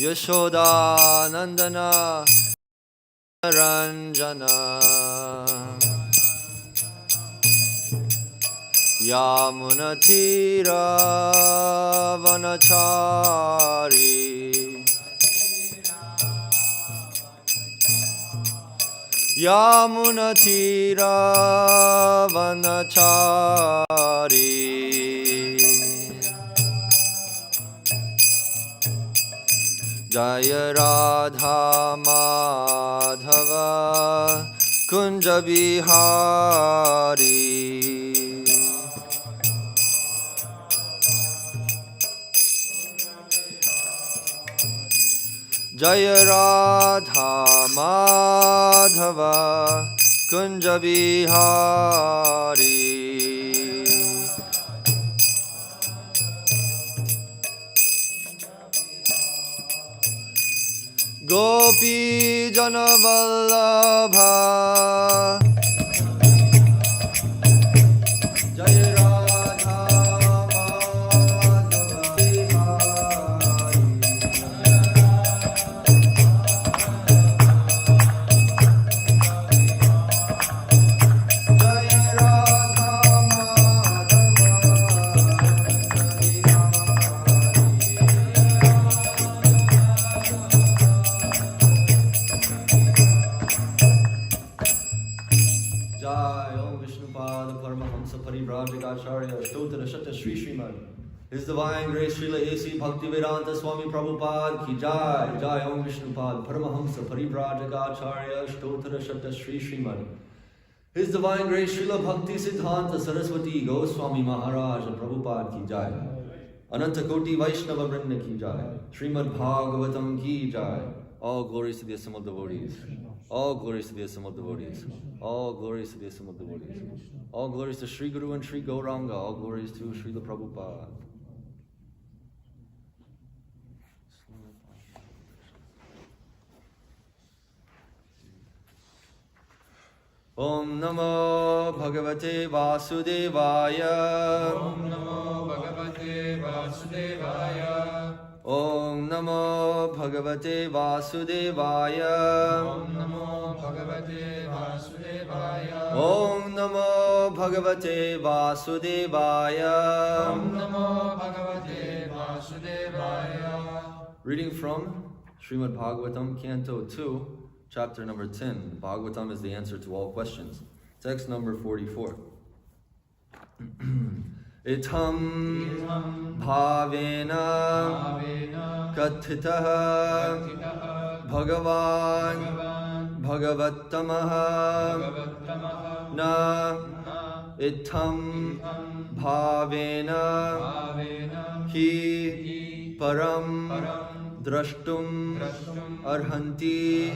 Yashoda Nandana Ranjana Yamunatira Vanachari Yamunatira Vanachari Jaya Radha Madhava Kunja Bihari Jaya Radha Madhava Kunja Bihari Gopi Jana Vallabha Jaya Radha Shri Srimad. His Divine Grace Srila A.C. Bhaktivedanta Swami Prabhupada Ki Jai. Jai Om Vishnupad Paramahamsa Parivrajagacharya Stotra Shatta Shri Srimad. His Divine Grace Srila Bhakti Siddhanta Saraswati Goswami Maharaj and Prabhupada Ki Jai. Ananta Koti Vaishnava Vrinda Ki Jai. Srimad Bhagavatam Ki Jai. All glories to the assembled devotees. All glories to the assembled devotees. All glories to the assembled devotees. All glories to Sri Guru and Sri Gauranga. All glories to Srila Prabhupada. Om Namo Bhagavate Vasudevaya. Om Namo Bhagavate Vasudevaya. Om Namo Bhagavate Vasudevaya. Om Namo Bhagavate Vasudevaya. Om Namo Bhagavate Vasudevaya. Om Namo Bhagavate Vasudevaya. Reading from Srimad Bhagavatam, Canto 2, Chapter number 10. Bhagavatam is the answer to all questions. Text number 44. Itam bhavena kathitaha bhagavan bhagavatamaha na itam bhavena hi param drashtum arhanti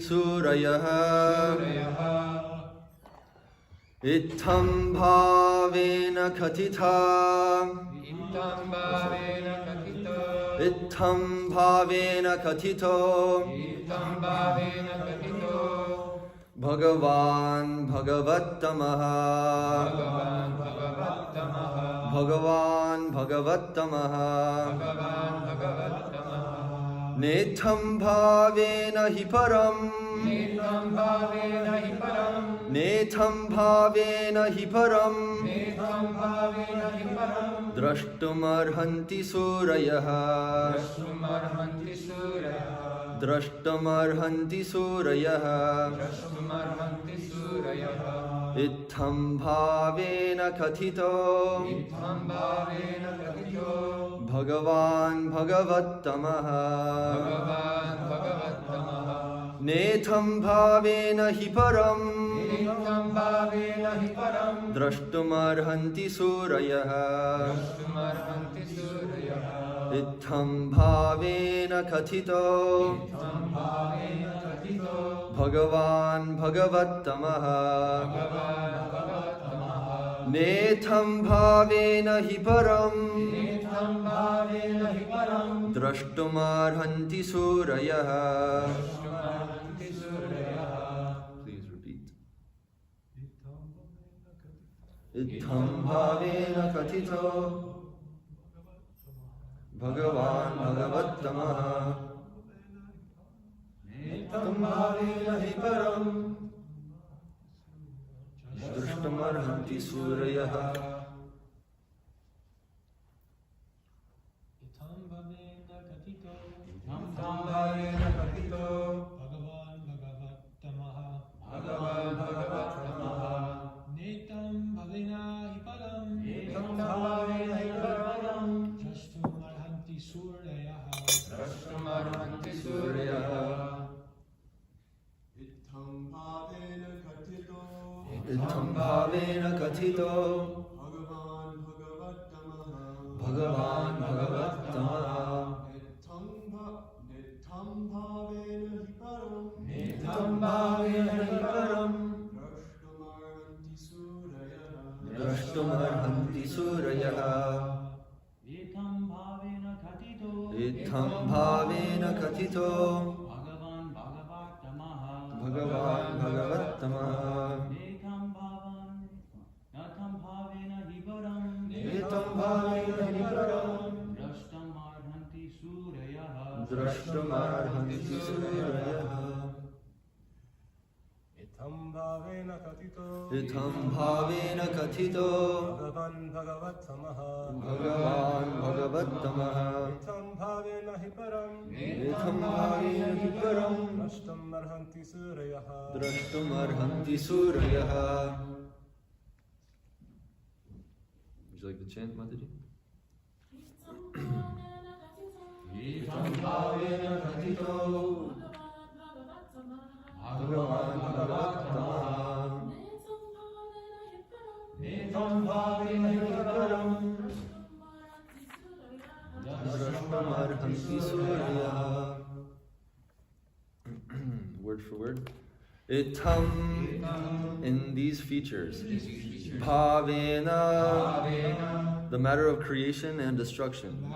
surayah. Itam bhavena kathita. Itam bhavena kathito. Bhagavan bhagavatamaha. Bhagavan bhagavatamaha. Netam bhavena hi param. Netam bhavena hi param. Drashtum arhanti surayah. Drashtum arhanti surayah. Itam bhavena kathito. Bhagavan bhagavatamaha. Netam bhavena hi param. Drashtum arhanti surayah. Itam bhavena kathito. Bhagavan bhagavatamaha. Netam bhavena hi param. Drashtum arhanti surayah. Please repeat. Itam bhavena kathito. Bhagavan Bhagavattamah. Netam bhavena hi param drishtamarhanti surayaha. Itam bhavena katito Bhagavan Bhagavattamah. Bhagavan Bhagavattamah. Netam bhavena hi param Netam bhavena hi param Drashtum arhanti suryaha. Drashtum arhanti suryaha. Itam bhavena kathito Itam bhavena kathito Bhagavan Bhagavattamah. Bhagavan Bhagavattamah. Nitam bhavena hi param Netam bhavena hi param drashtamarhanti surayaha. drashtamarhanti surayaha. Etam bhavena katito Itam bhavena kathito Bhagavan Bhagavattamah. Bhagavan Bhagavattamah. Netam bhavena hi param Netam bhavena hi param Drashtam arhanti suryaha. drashtamarhanti surayaha. Itam bhavena kathito Itam bhavena kathito Bhagavan Bhagavattamah. Bhagavan Bhagavattamah. Itam bhavena hi param Netam bhavena hi param drashtamarhanti surayaha. drashtamarhanti surayaha. Would you like to chant, Mataji? Itam bhavena kathito Bhagavan Bhagavattamah. Netam bhavena hi param drashtamarhanti surayaha. Word for word. Itam, in these features. Bhavena, the matter of creation and destruction.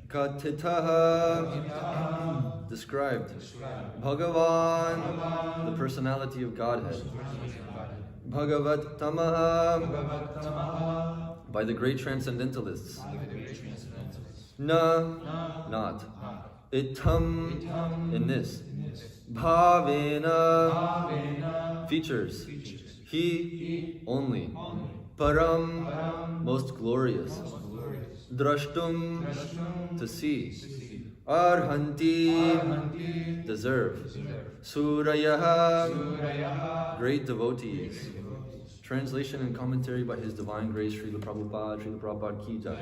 Katitaha, described. Bhagavan, the personality of Godhead. Bhagavattamah, by the great transcendentalists. Na, not. Itam, in this. Bhavena, features. He, only. Param, most glorious. Drashtum, to see. Arhanti, deserve. Surayaha, great devotees. Translation and commentary by His Divine Grace Srila Prabhupada Ki Jai.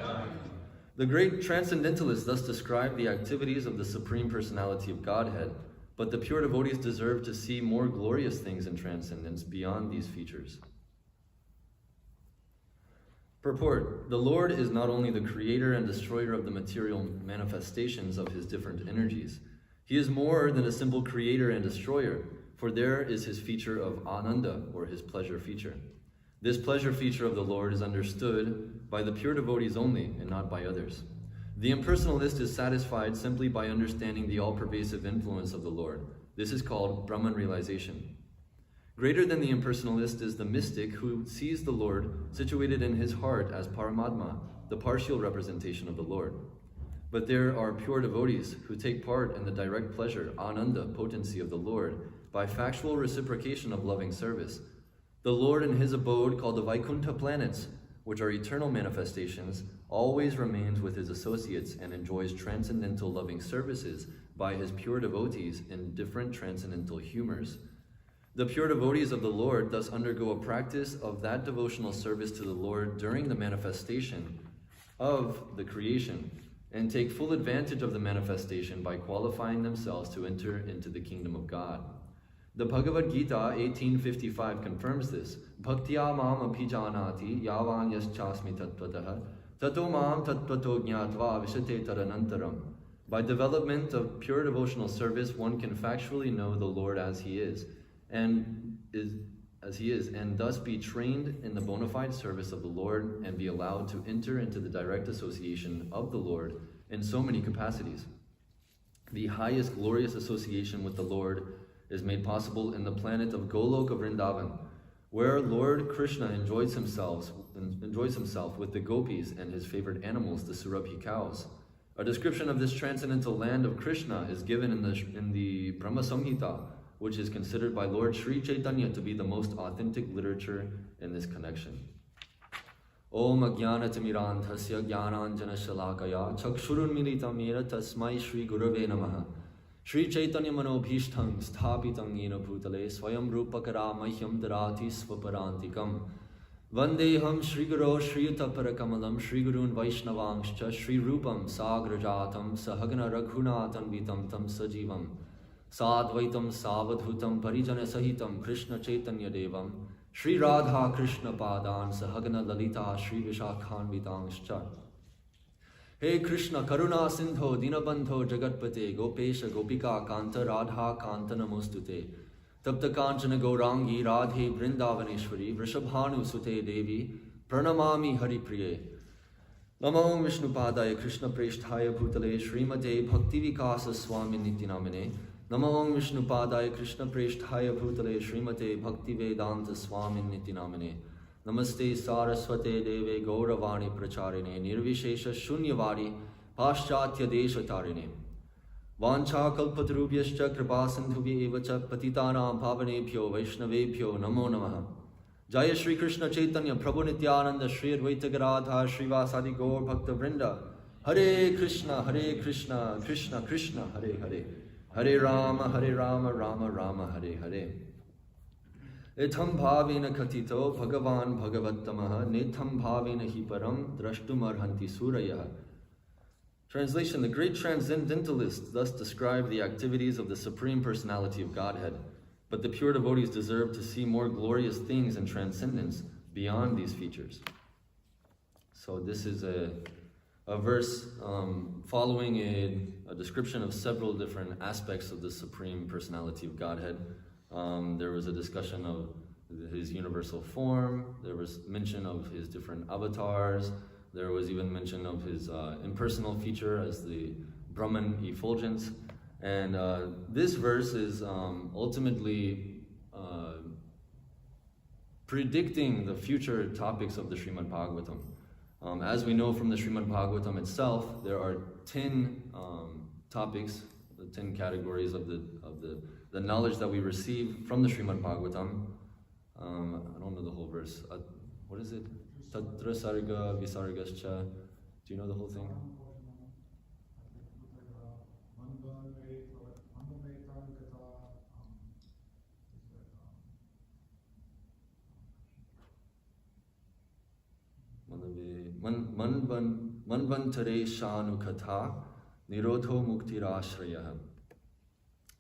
The great transcendentalists thus describe the activities of the Supreme Personality of Godhead, but the pure devotees deserve to see more glorious things in transcendence beyond these features. Purport: the Lord is not only the creator and destroyer of the material manifestations of His different energies. He is more than a simple creator and destroyer, for there is His feature of Ananda, or His pleasure feature. This pleasure feature of the Lord is understood by the pure devotees only, and not by others. The impersonalist is satisfied simply by understanding the all-pervasive influence of the Lord. This is called Brahman realization. Greater than the impersonalist is the mystic who sees the Lord situated in his heart as Paramatma, the partial representation of the Lord. But there are pure devotees who take part in the direct pleasure, Ananda, potency of the Lord, by factual reciprocation of loving service. The Lord in His abode, called the Vaikuntha planets, which are eternal manifestations, always remains with His associates and enjoys transcendental loving services by His pure devotees in different transcendental humors. The pure devotees of the Lord thus undergo a practice of that devotional service to the Lord during the manifestation of the creation, and take full advantage of the manifestation by qualifying themselves to enter into the kingdom of God. The Bhagavad Gita 18:55 confirms this. Bhaktya mam apijanati yavan yaschasmi tattvataha tato mam tattvato jnatva vishate taranantaram. By development of pure devotional service, one can factually know the Lord as He is, and thus be trained in the bona fide service of the Lord and be allowed to enter into the direct association of the Lord in so many capacities. The highest glorious association with the Lord is made possible in the planet of Goloka Vrindavan, where Lord Krishna enjoys himself with the gopis and his favorite animals, the Surabhi cows. A description of this transcendental land of Krishna is given in the Brahma Samhita, which is considered by Lord Sri Chaitanya to be the most authentic literature in this connection. Om Ajnanatimirandhasya Jnananjana Shalakaya Chakshurunmilitam Yena Tasmai Shri Gurave Namaha Shri Chaitanya Manobhishtham Sthapitam Yena Bhutale Swayam Rupakara Mahyam Darati Swaparantikam Vandeham Shri Guru Shri Utaparakamalam Shri Gurun Vaishnavangscha Shri Rupam Sagrajatam Sahagana Raghunatan Vitam Tam Sajivam Sadvaitam Savadhutam Parijana Sahitam Krishna Chaitanya Devam Shri Radha Krishna Padan Sahagana Lalita Shri Vishakhan Vitangscha. Hey Krishna Karuna Sindho Dinabandho Jagatpate Gopesha Gopika Kanta Radha Kanta Namostute Tapta Kanchana Gaurangi Radhe Vrindavaneshwari Vrishabhanu Sute Devi Pranamami Hari Priye Namo Vishnu Padaya Krishna Preshthaya Bhutale Srimate Bhaktivikasa Swami Nityanamine Namo Vishnu Padaya Krishna Preshthaya Bhutale Srimate Bhaktivedanta Swami Nityanamine Namaste Saraswate Deve Gauravani Pracharine Nirvishesha Shunyavadi Paschatya Desha Tarine Vancha Kalpatarubhyascha Kripasandhubhya Evacha Patitanam Pavanebhyo Vaishnavebhyo Namo Namaha Jaya Shri Krishna Chaitanya Prabhu Nityananda Shri Advaita Gadadhar Srivasadi Gaur Bhakta Vrinda Hare Krishna Krishna Krishna Hare Hare Hare Rama Rama Rama Hare Hare Etham bhavena katito bhagavan bhagavatamaha netham bhavena hi param drashtum arhanti surayah. Translation: The great transcendentalists thus describe the activities of the Supreme Personality of Godhead, but the pure devotees deserve to see more glorious things and transcendence beyond these features. So this is a verse following a description of several different aspects of the Supreme Personality of Godhead. There was a discussion of his universal form, there was mention of his different avatars, there was even mention of his impersonal feature as the Brahman effulgence. And this verse is ultimately predicting the future topics of the Srimad Bhagavatam. As we know from the Srimad Bhagavatam itself, there are 10 topics, the 10 categories of the knowledge that we receive from the Srimad Bhagavatam. I don't know the whole verse. What is it? Tatra sarga visargascha. Do you know the whole thing? Manvantare shanu katha nirodho muktirashraya.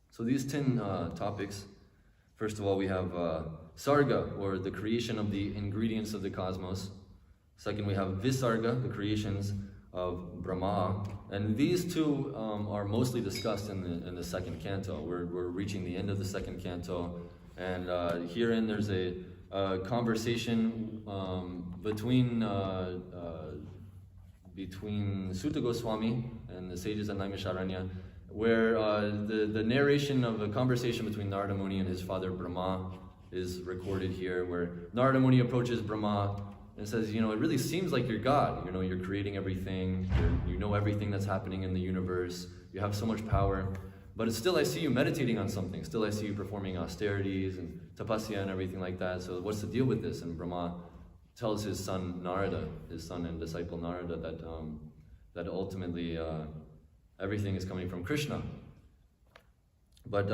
So these 10 topics, first of all we have Sarga, or the creation of the ingredients of the cosmos. Second we have Visarga, the creations of Brahma. And these two are mostly discussed in the second canto. We're reaching the end of the second canto, and herein there's a conversation between Sutta Goswami and the sages at Naimisharanya, where the narration of a conversation between Narada Muni and his father Brahma is recorded here, where Narada Muni approaches Brahma and says, it really seems like you're God. You're creating everything, you know everything that's happening in the universe, you have so much power, but still I see you meditating on something, still I see you performing austerities and tapasya and everything like that, so what's the deal with this? And Brahma tells his son Narada, his son and disciple Narada, that ultimately everything is coming from Krishna. But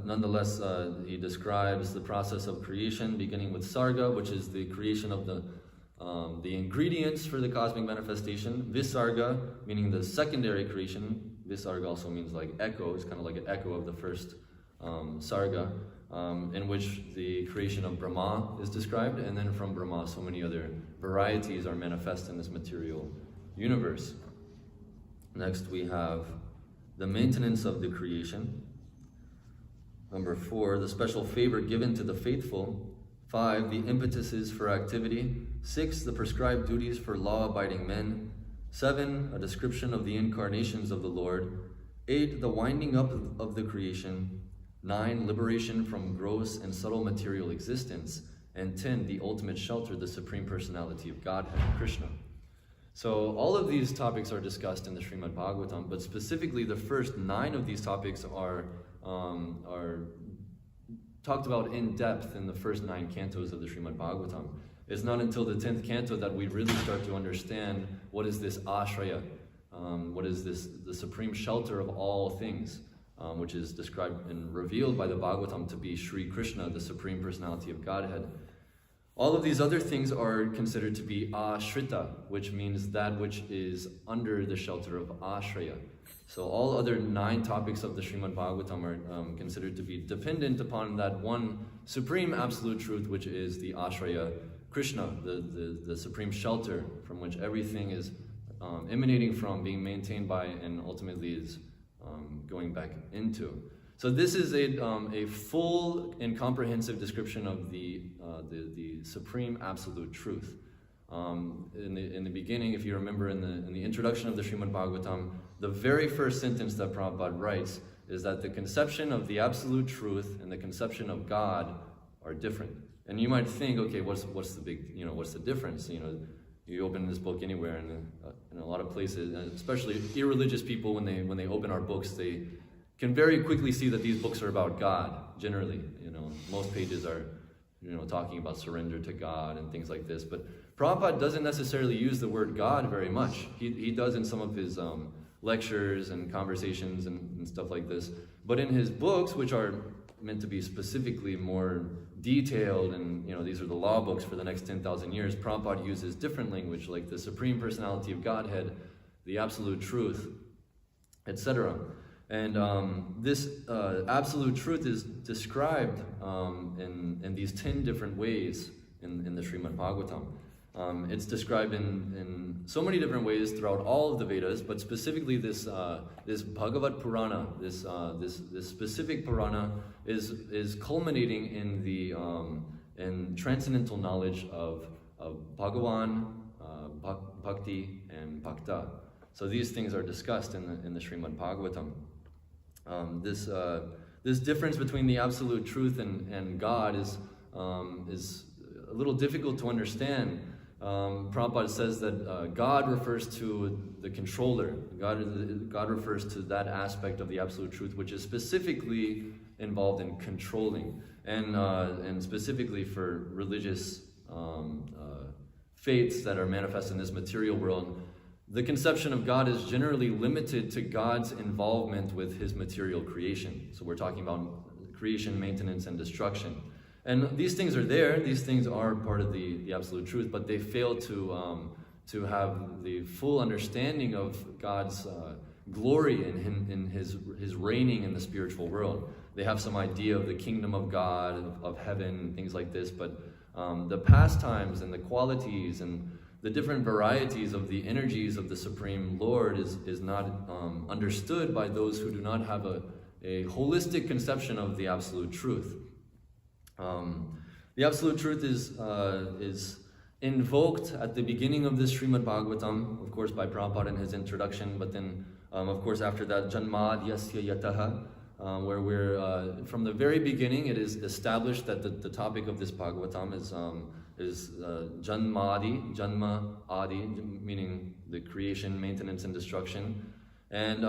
nonetheless, he describes the process of creation, beginning with Sarga, which is the creation of the ingredients for the cosmic manifestation. Visarga, meaning the secondary creation. Visarga also means like echo. It's kind of like an echo of the first Sarga, in which the creation of Brahma is described, and then from Brahma, so many other varieties are manifest in this material universe. Next, we have the maintenance of the creation. Number 4, the special favor given to the faithful. 5, the impetuses for activity. 6, the prescribed duties for law-abiding men. 7, a description of the incarnations of the Lord. 8, the winding up of the creation. 9, liberation from gross and subtle material existence. and 10, the ultimate shelter, the Supreme Personality of Godhead, Krishna. So all of these topics are discussed in the Srimad Bhagavatam, but specifically the first 9 of these topics are talked about in depth in the first 9 cantos of the Srimad Bhagavatam. It's not until the 10th canto that we really start to understand what is this ashraya, what is this the supreme shelter of all things, which is described and revealed by the Bhagavatam to be Sri Krishna, the Supreme Personality of Godhead. All of these other things are considered to be ashrita, which means that which is under the shelter of ashraya. So all other 9 topics of the Srimad Bhagavatam are considered to be dependent upon that one supreme absolute truth, which is the ashraya, Krishna, the supreme shelter from which everything is emanating from, being maintained by, and ultimately is going back into. So this is a full and comprehensive description of the supreme absolute truth. In the beginning, if you remember in the introduction of the Srimad Bhagavatam, the very first sentence that Prabhupada writes is that the conception of the absolute truth and the conception of God are different. And you might think, okay, what's the big, what's the difference? You open this book anywhere, and in a lot of places, and especially irreligious people, when they open our books, they can very quickly see that these books are about God. Generally, most pages are, talking about surrender to God and things like this. But Prabhupada doesn't necessarily use the word God very much. He does in some of his lectures and conversations and stuff like this. But in his books, which are meant to be specifically more detailed, and these are the law books for the next 10,000 years, Prabhupada uses different language, like the Supreme Personality of Godhead, the Absolute Truth, etc. And this Absolute Truth is described in these 10 different ways in the Srimad Bhagavatam. It's described in so many different ways throughout all of the Vedas, but specifically this Bhagavad Purana, this specific Purana is culminating in the transcendental knowledge of Bhagavan, Bhakti, and Bhakta. So these things are discussed in the Srimad Bhagavatam. This difference between the absolute truth and God is a little difficult to understand. Prabhupada says that God refers to the controller. God refers to that aspect of the absolute truth which is specifically involved in controlling, and specifically for religious faiths that are manifest in this material world. The conception of God is generally limited to God's involvement with his material creation. So we're talking about creation, maintenance, and destruction. And these things are there, these things are part of the absolute truth, but they fail to have the full understanding of God's glory in his reigning in the spiritual world. They have some idea of the kingdom of God, of heaven, things like this, but the pastimes and the qualities and the different varieties of the energies of the Supreme Lord is not understood by those who do not have a holistic conception of the absolute truth. The absolute truth is invoked at the beginning of this Srimad Bhagavatam, of course by Prabhupada in his introduction, but then of course after that Janmad Yasya Yataha, where we're from the very beginning it is established that the topic of this Bhagavatam is Janmadi, Janma Adi, meaning the creation, maintenance, and destruction. And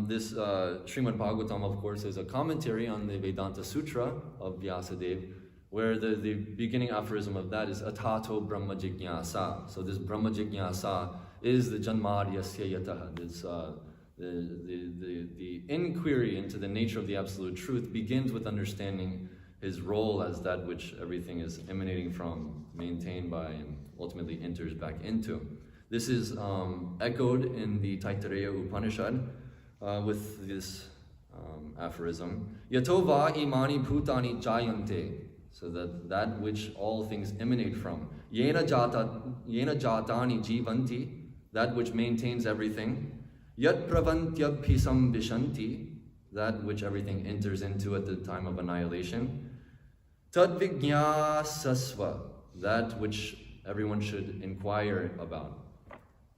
this Srimad Bhagavatam, of course, is a commentary on the Vedanta Sutra of Vyasadeva, where the beginning aphorism of that is Atato Brahma Jignasa. So this Brahma Jignasa is the Janmadyasya Yataha. This, the inquiry into the nature of the absolute truth begins with understanding his role as that which everything is emanating from, maintained by, and ultimately enters back into. This is echoed in the Taittiriya Upanishad with this aphorism, Yatova imani bhutani jayante, so that which all things emanate from, Yena jatani jivanti, that which maintains everything, Yat pravantyabhisam vishanti, that which everything enters into at the time of annihilation, Tad vijñāsasva, that which everyone should inquire about,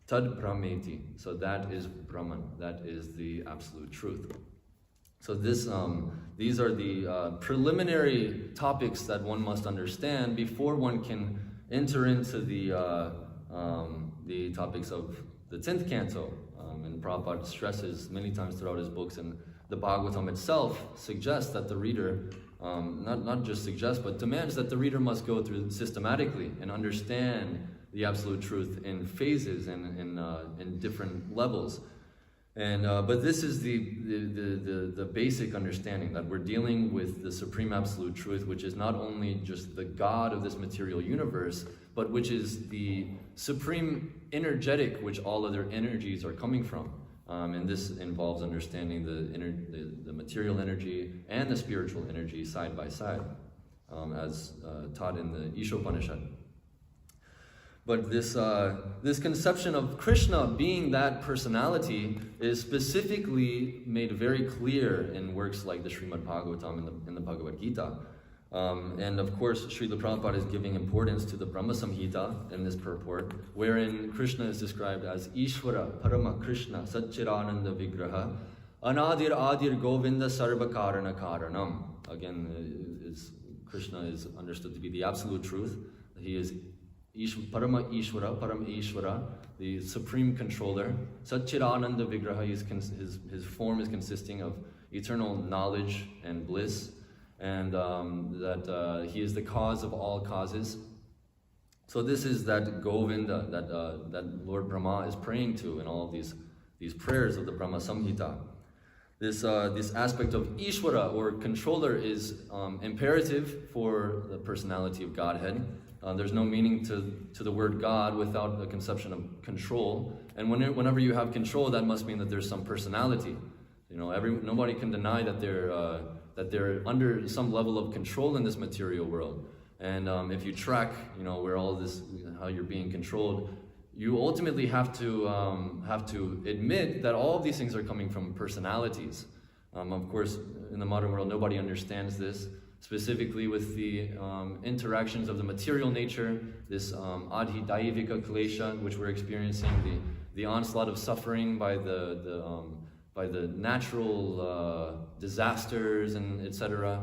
Tad Brahmeti, so that is Brahman, that is the absolute truth. So these are the preliminary topics that one must understand before one can enter into the topics of the 10th canto. And Prabhupada stresses many times throughout his books, and the Bhagavatam itself suggests that the reader, not just suggests, but demands that the reader must go through systematically and understand the absolute truth in phases and in different levels. And but this is the basic understanding, that we're dealing with the supreme absolute truth, which is not only just the God of this material universe, but which is the supreme energetic which all other energies are coming from. And this involves understanding the material energy and the spiritual energy side by side, as taught in the Ishopanishad. But this conception of Krishna being that personality is specifically made very clear in works like the Srimad Bhagavatam and the Bhagavad Gita. And of course, Srila Prabhupada is giving importance to the Brahma Samhita in this purport, wherein Krishna is described as Ishvara Parama Krishna Satchirananda Vigraha Anadir Adir Govinda Sarva Karana Karanam. Again, Krishna is understood to be the absolute truth. He is Parama Ishvara, the supreme controller. Satchirananda Vigraha, his form is consisting of eternal knowledge and bliss, and that he is the cause of all causes. So this is that Govinda that Lord Brahma is praying to in all of these prayers of the Brahma Samhita. This aspect of Ishvara, or controller, is imperative for the personality of Godhead. There's no meaning to the word God without a conception of control. And whenever you have control, that must mean that there's some personality. You know, nobody can deny that they're under some level of control in this material world. And if you track, where all this, how you're being controlled, you ultimately have to admit that all of these things are coming from personalities. Of course, in the modern world, nobody understands this. Specifically with the interactions of the material nature, this adhi daivika klesha, which we're experiencing, the onslaught of suffering by the natural disasters and etc.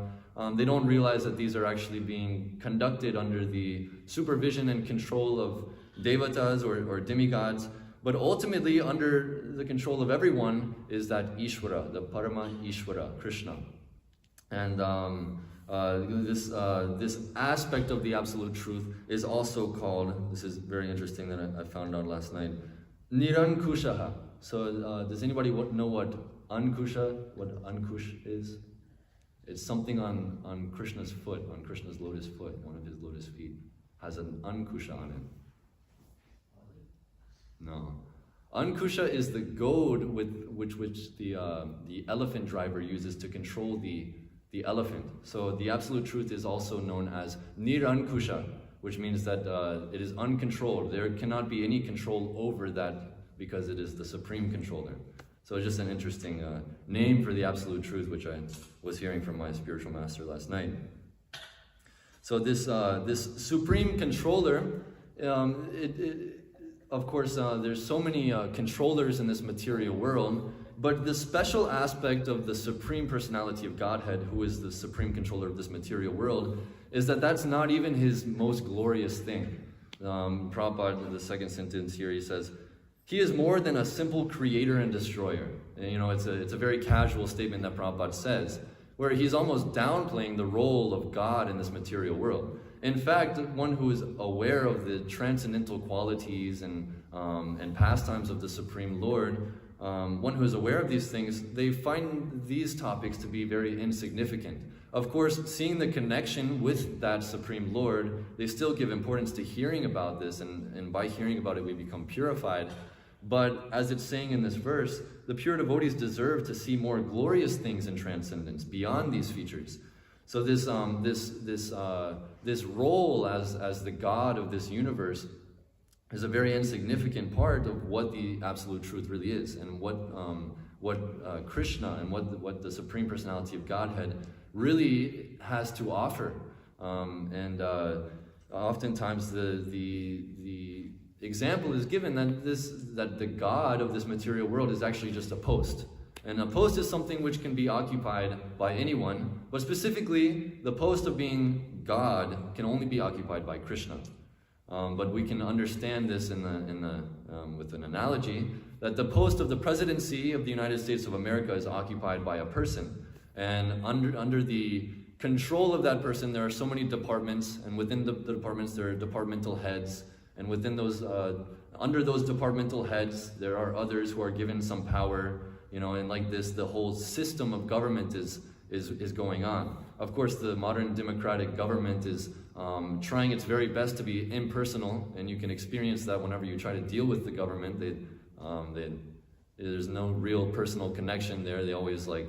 They don't realize that these are actually being conducted under the supervision and control of devatas or demigods, but ultimately under the control of everyone is that Ishvara, the Parama Ishvara, Krishna. And this aspect of the absolute truth is also called, this is very interesting that I found out last night, Nirankushaha. So does anybody know what Ankush is? It's something on Krishna's foot, on Krishna's lotus foot, one of his lotus feet, has an Ankusha on it. No. Ankusha is the goad with which the elephant driver uses to control the elephant. So the absolute truth is also known as Nirankusha, which means that it is uncontrolled. There cannot be any control over that because it is the supreme controller. So it's just an interesting name for the absolute truth, which I was hearing from my spiritual master last night. So this supreme controller, of course, there's so many controllers in this material world, but the special aspect of the supreme personality of Godhead, who is the supreme controller of this material world, is that that's not even his most glorious thing. Prabhupada, in the second sentence here, he says, he is more than a simple creator and destroyer. And, it's a very casual statement that Prabhupada says, where he's almost downplaying the role of God in this material world. In fact, one who is aware of the transcendental qualities and pastimes of the Supreme Lord, one who is aware of these things, they find these topics to be very insignificant. Of course, seeing the connection with that Supreme Lord, they still give importance to hearing about this, and by hearing about it, we become purified. But as it's saying in this verse, the pure devotees deserve to see more glorious things in transcendence beyond these features. So this role as the God of this universe is a very insignificant part of what the absolute truth really is, and what Krishna and what the Supreme Personality of Godhead really has to offer. Oftentimes the example is given that the God of this material world is actually just a post. And a post is something which can be occupied by anyone, but specifically, the post of being God can only be occupied by Krishna. But we can understand this with an analogy, that the post of the presidency of the United States of America is occupied by a person. And under the control of that person, there are so many departments, and within the departments there are departmental heads, and within those, under those departmental heads, there are others who are given some power, and like this, the whole system of government is going on. Of course, the modern democratic government is trying its very best to be impersonal, and you can experience that whenever you try to deal with the government. There's no real personal connection there. They always I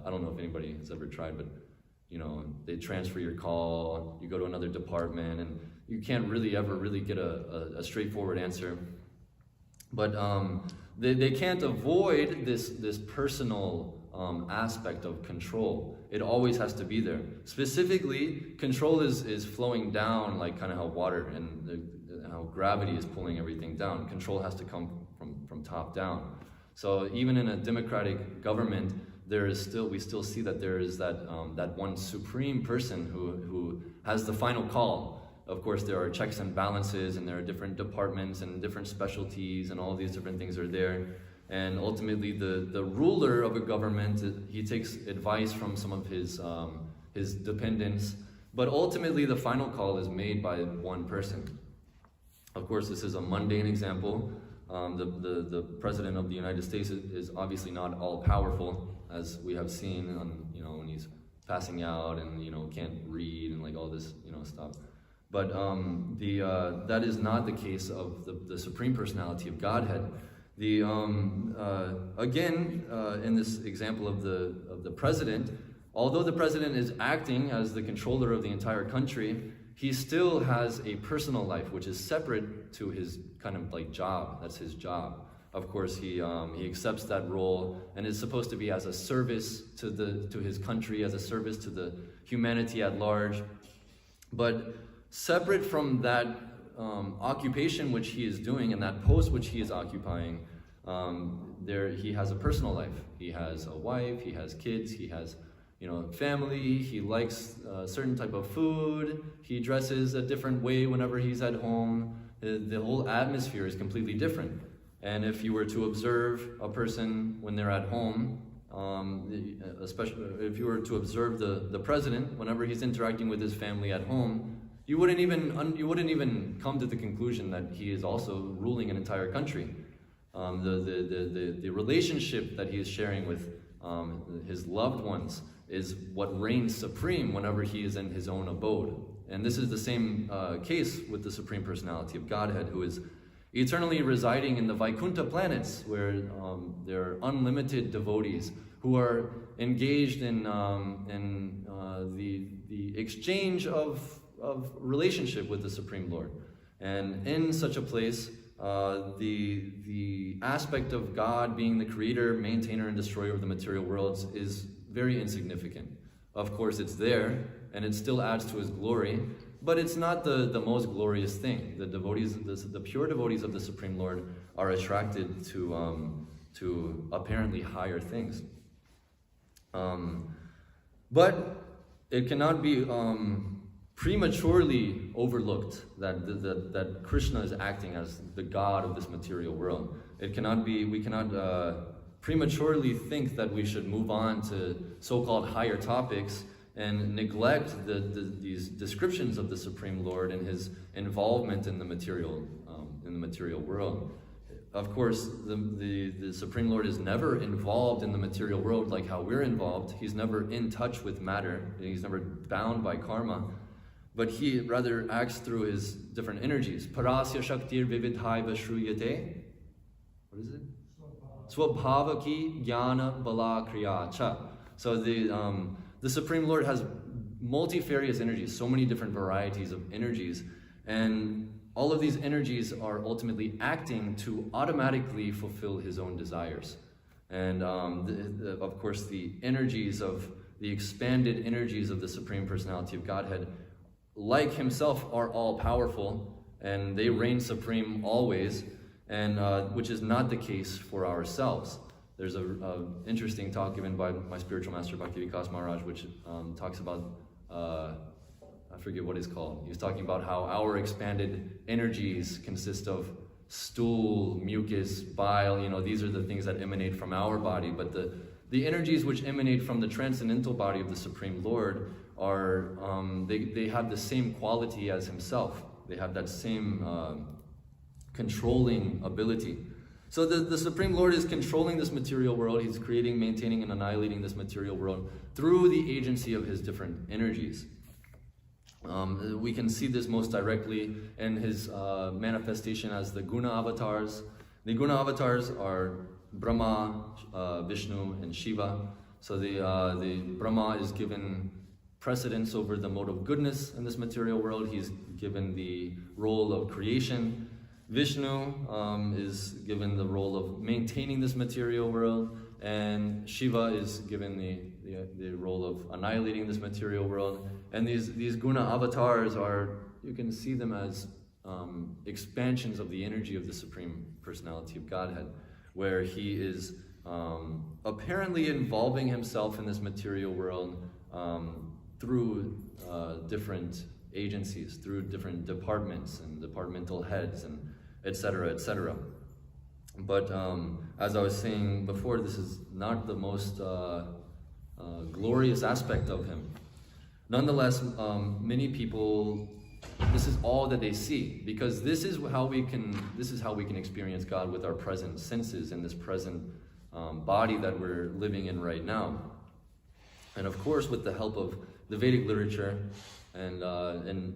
don't know if anybody has ever tried, but they transfer your call, you go to another department, and you can't ever really get a straightforward answer. But they can't avoid this personal aspect of control. It always has to be there. Specifically, control is flowing down, like kind of how water and how gravity is pulling everything down. Control has to come from top down. So even in a democratic government, we still see that there is that one supreme person who has the final call. Of course, there are checks and balances, and there are different departments and different specialties, and all these different things are there. And ultimately, the ruler of a government, he takes advice from some of his dependents, but ultimately the final call is made by one person. Of course, this is a mundane example. The president of the United States is obviously not all powerful, as we have seen when he's passing out and can't read and all this stuff. But that is not the case of the Supreme Personality of Godhead. Again, in this example of the president, although the president is acting as the controller of the entire country, he still has a personal life which is separate to his kind of job. That's his job. Of course, he accepts that role and is supposed to be as a service to his country, as a service to the humanity at large. But separate from that occupation which he is doing and that post which he is occupying, he has a personal life. He has a wife, he has kids, he has family, he likes a certain type of food, he dresses a different way whenever he's at home. The whole atmosphere is completely different. And if you were to observe a person when they're at home, especially if you were to observe the president whenever he's interacting with his family at home, you wouldn't even come to the conclusion that he is also ruling an entire country. The relationship that he is sharing with his loved ones is what reigns supreme whenever he is in his own abode. And this is the same case with the Supreme Personality of Godhead, who is eternally residing in the Vaikuntha planets, where there are unlimited devotees who are engaged in the exchange of relationship with the Supreme Lord. And in such a place, the aspect of God being the creator, maintainer, and destroyer of the material worlds is very insignificant. Of course, it's there, and it still adds to his glory, but it's not the most glorious thing. The devotees, the pure devotees of the Supreme Lord, are attracted to apparently higher things. But it cannot be prematurely overlooked that Krishna is acting as the God of this material world. We cannot prematurely think that we should move on to so-called higher topics and neglect these descriptions of the Supreme Lord and his involvement in the material world. Of course, the Supreme Lord is never involved in the material world like how we're involved. He's never in touch with matter. He's never bound by karma. But he rather acts through his different energies. Parasya Shaktir Vividhaiva Shruyate. What is it? Swabhavaki Jnana Bala Kriya Cha. So the Supreme Lord has multifarious energies, so many different varieties of energies, and all of these energies are ultimately acting to automatically fulfill his own desires. And of course, the expanded energies of the Supreme Personality of Godhead, like himself, are all powerful, and they reign supreme always, and which is not the case for ourselves. there's a interesting talk given by my spiritual master Bhakti Vikas Maharaj, which talks about, I forget what it's called. He was talking about how our expanded energies consist of stool, mucus, bile. These are the things that emanate from our body, but the energies which emanate from the transcendental body of the Supreme Lord are, they have the same quality as himself. They have that same controlling ability. So the Supreme Lord is controlling this material world. He's creating, maintaining, and annihilating this material world through the agency of his different energies. We can see this most directly in his manifestation as the Guna avatars. The Guna avatars are Brahma, Vishnu, and Shiva. So the Brahma is given precedence over the mode of goodness in this material world. He's given the role of creation. Vishnu is given the role of maintaining this material world, and Shiva is given the role of annihilating this material world. And these Guna avatars you can see them as expansions of the energy of the Supreme Personality of Godhead, where he is apparently involving himself in this material world through different agencies, through different departments and departmental heads, and etc., etc. But as I was saying before, this is not the most glorious aspect of him. Nonetheless, many people, this is all that they see, because this is how we can experience God with our present senses in this present body that we're living in right now. And of course, with the help of the Vedic literature, and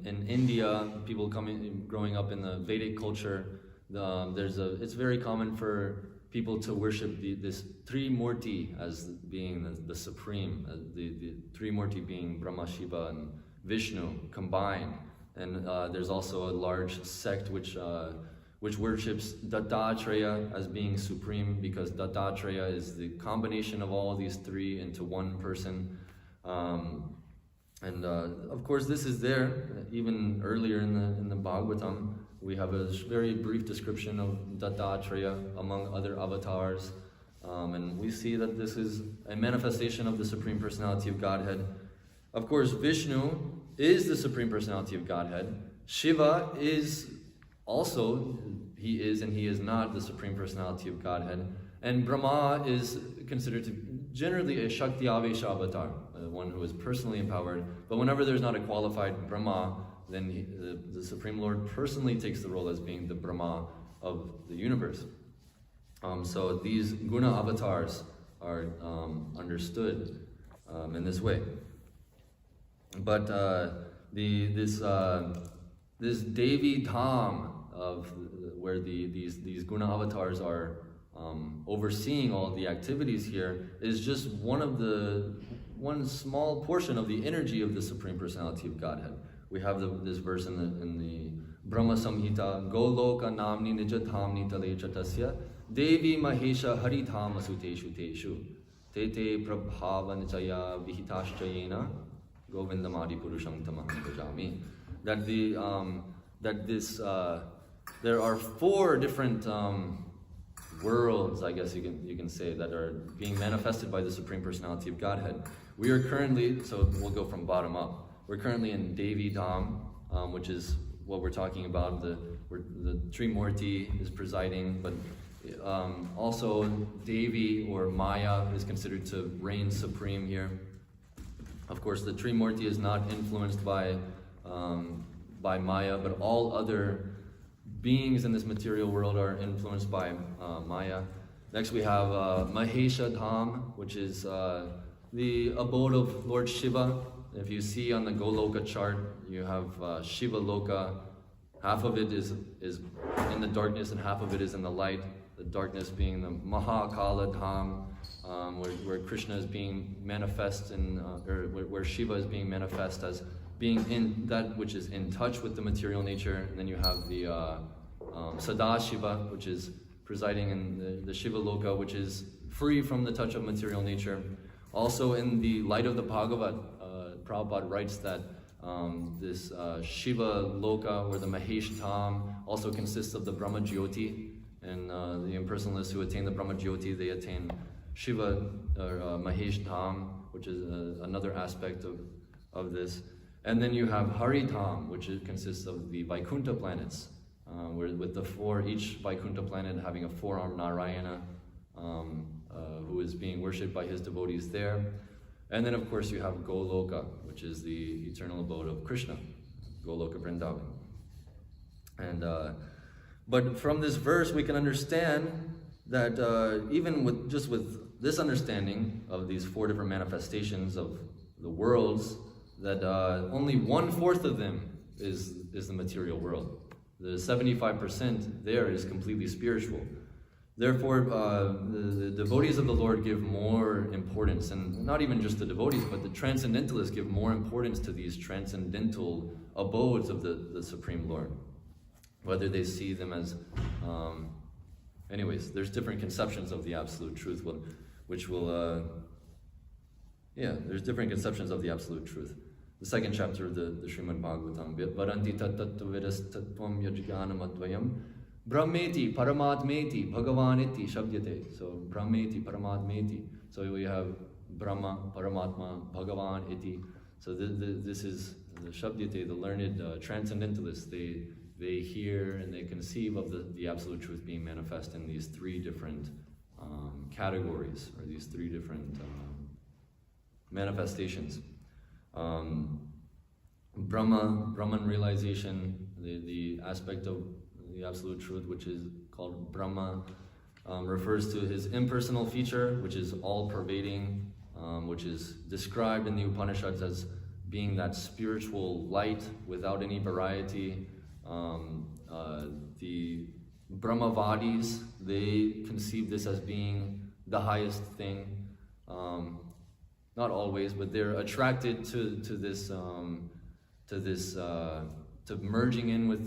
in India, people growing up in the Vedic culture, it's very common for people to worship this Trimurti as being the supreme, the Trimurti being Brahma, Shiva, and Vishnu combined. And there's also a large sect which worships Dattatreya as being supreme, because Dattatreya is the combination of all these three into one person. And of course, this is there even earlier in the Bhagavatam. We have a very brief description of Dattatreya among other avatars, and we see that this is a manifestation of the Supreme Personality of Godhead. Of course, Vishnu is the Supreme Personality of Godhead. Shiva is also, he is and he is not the Supreme Personality of Godhead. And Brahma is considered to be generally a Shakti Avesha avatar, one who is personally empowered. But whenever there's not a qualified Brahma, then the Supreme Lord personally takes the role as being the Brahma of the universe. So these Guna avatars are understood in this way. But this Devi Dham of where these Guna avatars are overseeing all the activities here is just one small portion of the energy of the Supreme Personality of Godhead. We have this verse in the Brahma Samhita, Goloka namni nijathamni tale chatasya Devi Mahesha Haridham Asuteshu Teshu Tete Prabhavanchaya Vihitaschayena Govindamadi Purusham Tamam Bhajami. There are four different worlds, I guess you can say, that are being manifested by the Supreme Personality of Godhead. We are currently, so we'll go from bottom up. We're currently in Devi Dham, which is what we're talking about. The Trimurti is presiding, but also Devi or Maya is considered to reign supreme here. Of course, the Trimurti is not influenced by Maya, but all other beings in this material world are influenced by Maya. Next we have Mahesha Dham, which is the abode of Lord Shiva. If you see on the Goloka chart, you have Shiva Loka. Half of it is in the darkness and half of it is in the light. The darkness being the Mahakala Dham, where Krishna is being manifest, or where Shiva is being manifest as being in that which is in touch with the material nature. And then you have the Sadashiva, which is presiding in the Shiva Loka, which is free from the touch of material nature. Also in the light of the Bhagavat, Prabhupada writes that this Shiva Loka, or the Mahesh Dham, also consists of the Brahma Jyoti. And the impersonalists who attain the Brahma Jyoti, they attain Shiva or Mahesh Dham, which is another aspect of this. And then you have Hari Dham, which consists of the Vaikuntha planets, where with each Vaikuntha planet having a four-armed Narayana, who is being worshipped by his devotees there. And then of course you have Goloka, which is the eternal abode of Krishna, Goloka Vrindavan. And but from this verse we can understand that even with this understanding of these four different manifestations of the worlds, that only 1/4 of them is the material world. The 75% there is completely spiritual. Therefore, the devotees of the Lord give more importance, and not even just the devotees, but the transcendentalists give more importance to these transcendental abodes of the Supreme Lord. Whether they see them as, anyways, there's different conceptions of the absolute truth, there's different conceptions of the absolute truth. The second chapter of the Srimad Bhagavatam, Varanti tattvavidas tattvam yajganam advayam brahmeti paramatmeti bhagavaniti shabdyate. So brahmeti paramatmeti. So we have Brahma, Paramatma, Bhagavan iti. So this is the shabdyate, the learned transcendentalists. They hear and they conceive of the absolute truth being manifest in these three different categories, or these three different manifestations. Brahman realization, the aspect of the absolute truth which is called Brahma, refers to his impersonal feature, which is all-pervading, which is described in the Upanishads as being that spiritual light without any variety. The Brahmavadis, they conceive this as being the highest thing. Not always, but they're attracted to merging in with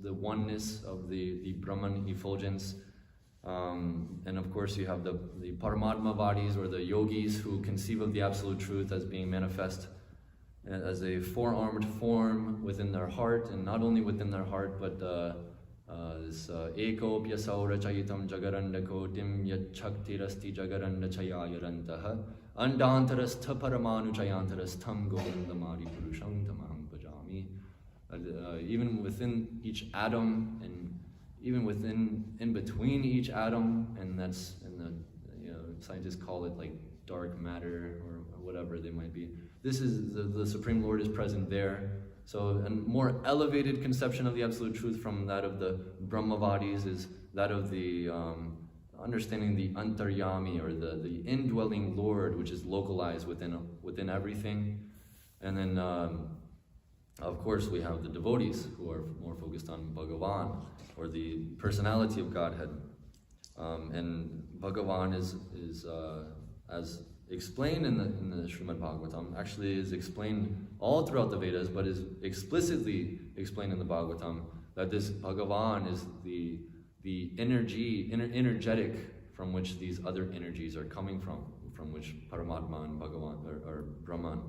the oneness of the Brahman effulgence. And of course you have the Paramatmavadis, or the yogis, who conceive of the absolute truth as being manifest as a four-armed form within their heart, and not only within their heart, but this eko pyasaura chayitam jagaranda kotim yat chaktirasti jagaranda chayayarantaha andantarastha paramanu chayantarastham govindamari purusham tamaham bhajami. Even within each atom, and even in between each atom, and that's scientists call it like dark matter or whatever they might be. This is the Supreme Lord is present there. So a more elevated conception of the absolute truth from that of the Brahmavadis is that of the understanding the Antaryami, or the indwelling Lord, which is localized within everything. And then of course we have the devotees who are more focused on Bhagavan, or the personality of Godhead. And Bhagavan is as explained in the Srimad Bhagavatam, actually is explained all throughout the Vedas, but is explicitly explained in the Bhagavatam, that this Bhagavan is the energy, energetic from which these other energies are coming from which Paramatma and Bhagavan or Brahman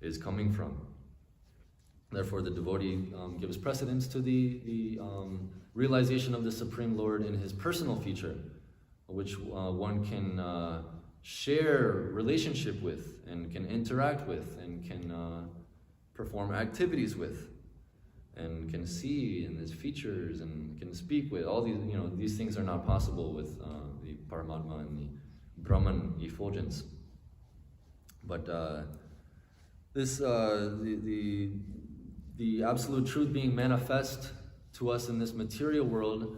is coming from. Therefore, the devotee gives precedence to the realization of the Supreme Lord in his personal feature, which one can share relationship with, and can interact with, and can perform activities with, and can see in his features, and can speak with. All these things are not possible with the Paramatma and the Brahman effulgence. But the absolute truth being manifest to us in this material world,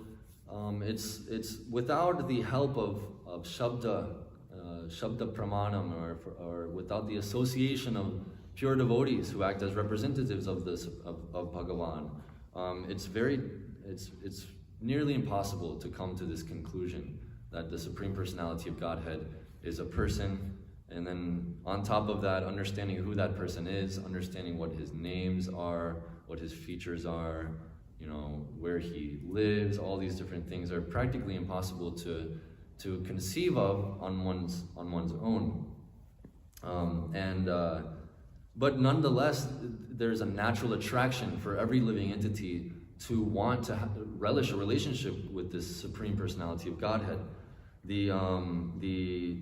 it's without the help of Shabda Pramanam, or without the association of pure devotees who act as representatives of Bhagavan. It's nearly impossible to come to this conclusion that the Supreme Personality of Godhead is a person, and then on top of that, understanding who that person is, understanding what his names are, what his features are, where he lives. All these different things are practically impossible to conceive of on one's own. But nonetheless, there's a natural attraction for every living entity to want to relish a relationship with this Supreme Personality of Godhead. The Brahmavadis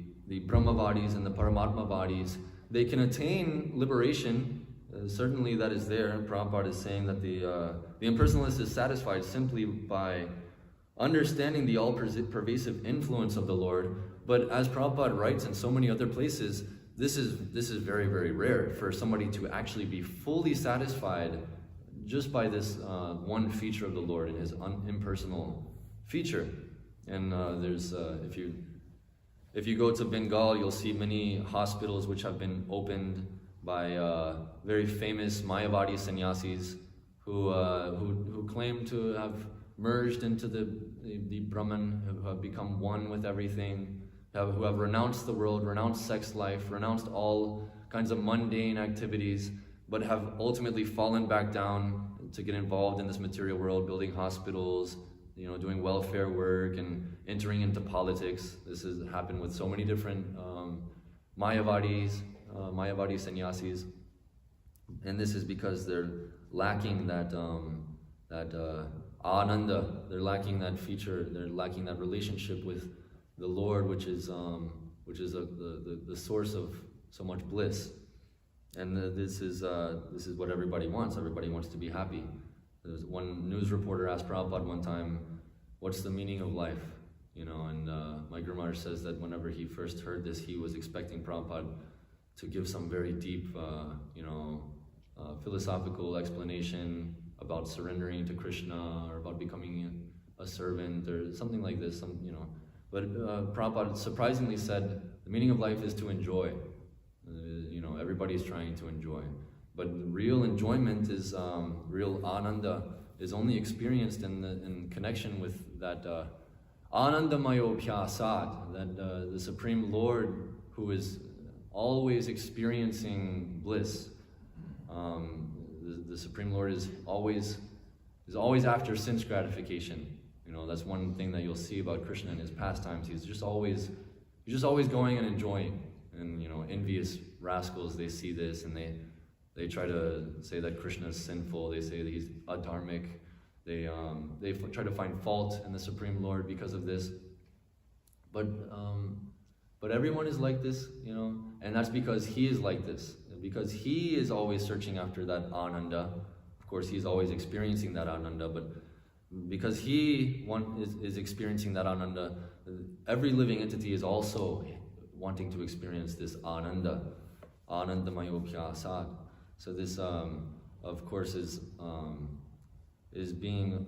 and the Paramatmavadis, they can attain liberation. Certainly that is there. Prabhupada is saying that the impersonalist is satisfied simply by understanding the all-pervasive influence of the Lord. But as Prabhupada writes in so many other places, this is very, very rare for somebody to actually be fully satisfied just by this one feature of the Lord and his impersonal feature. And there's if you go to Bengal, you'll see many hospitals which have been opened by very famous Mayavadi sannyasis who claim to have merged into the Brahman, who have become one with everything, who have renounced the world, renounced sex life, renounced all kinds of mundane activities, but have ultimately fallen back down to get involved in this material world, building hospitals, doing welfare work and entering into politics. This has happened with so many different Mayavadi sannyasis, and this is because they're lacking that ananda. They're lacking that feature. They're lacking that relationship with the Lord, which is the source of so much bliss. And this is what everybody wants. Everybody wants to be happy. There's one news reporter asked Prabhupada one time, "What's the meaning of life?" And my Guru Maharaj says that whenever he first heard this, he was expecting Prabhupada to give some very deep, philosophical explanation about surrendering to Krishna or about becoming a servant or something like this. But Prabhupada surprisingly said the meaning of life is to enjoy. Everybody's trying to enjoy, but real enjoyment is real ananda is only experienced in connection with that anandamayo pyasat, that the Supreme Lord who is always experiencing bliss. The Supreme Lord is always after sense gratification. That's one thing that you'll see about Krishna in his pastimes. He's just always going and enjoying. And envious rascals, they see this and they try to say that Krishna is sinful. They say that he's adharmic. They try to find fault in the Supreme Lord because of this. But everyone is like this, and that's because he is like this. Because he is always searching after that ananda. Of course, he's always experiencing that ananda, but because he is experiencing that ananda, every living entity is also wanting to experience this ananda, anandamayo pyasat. So this, of course, is being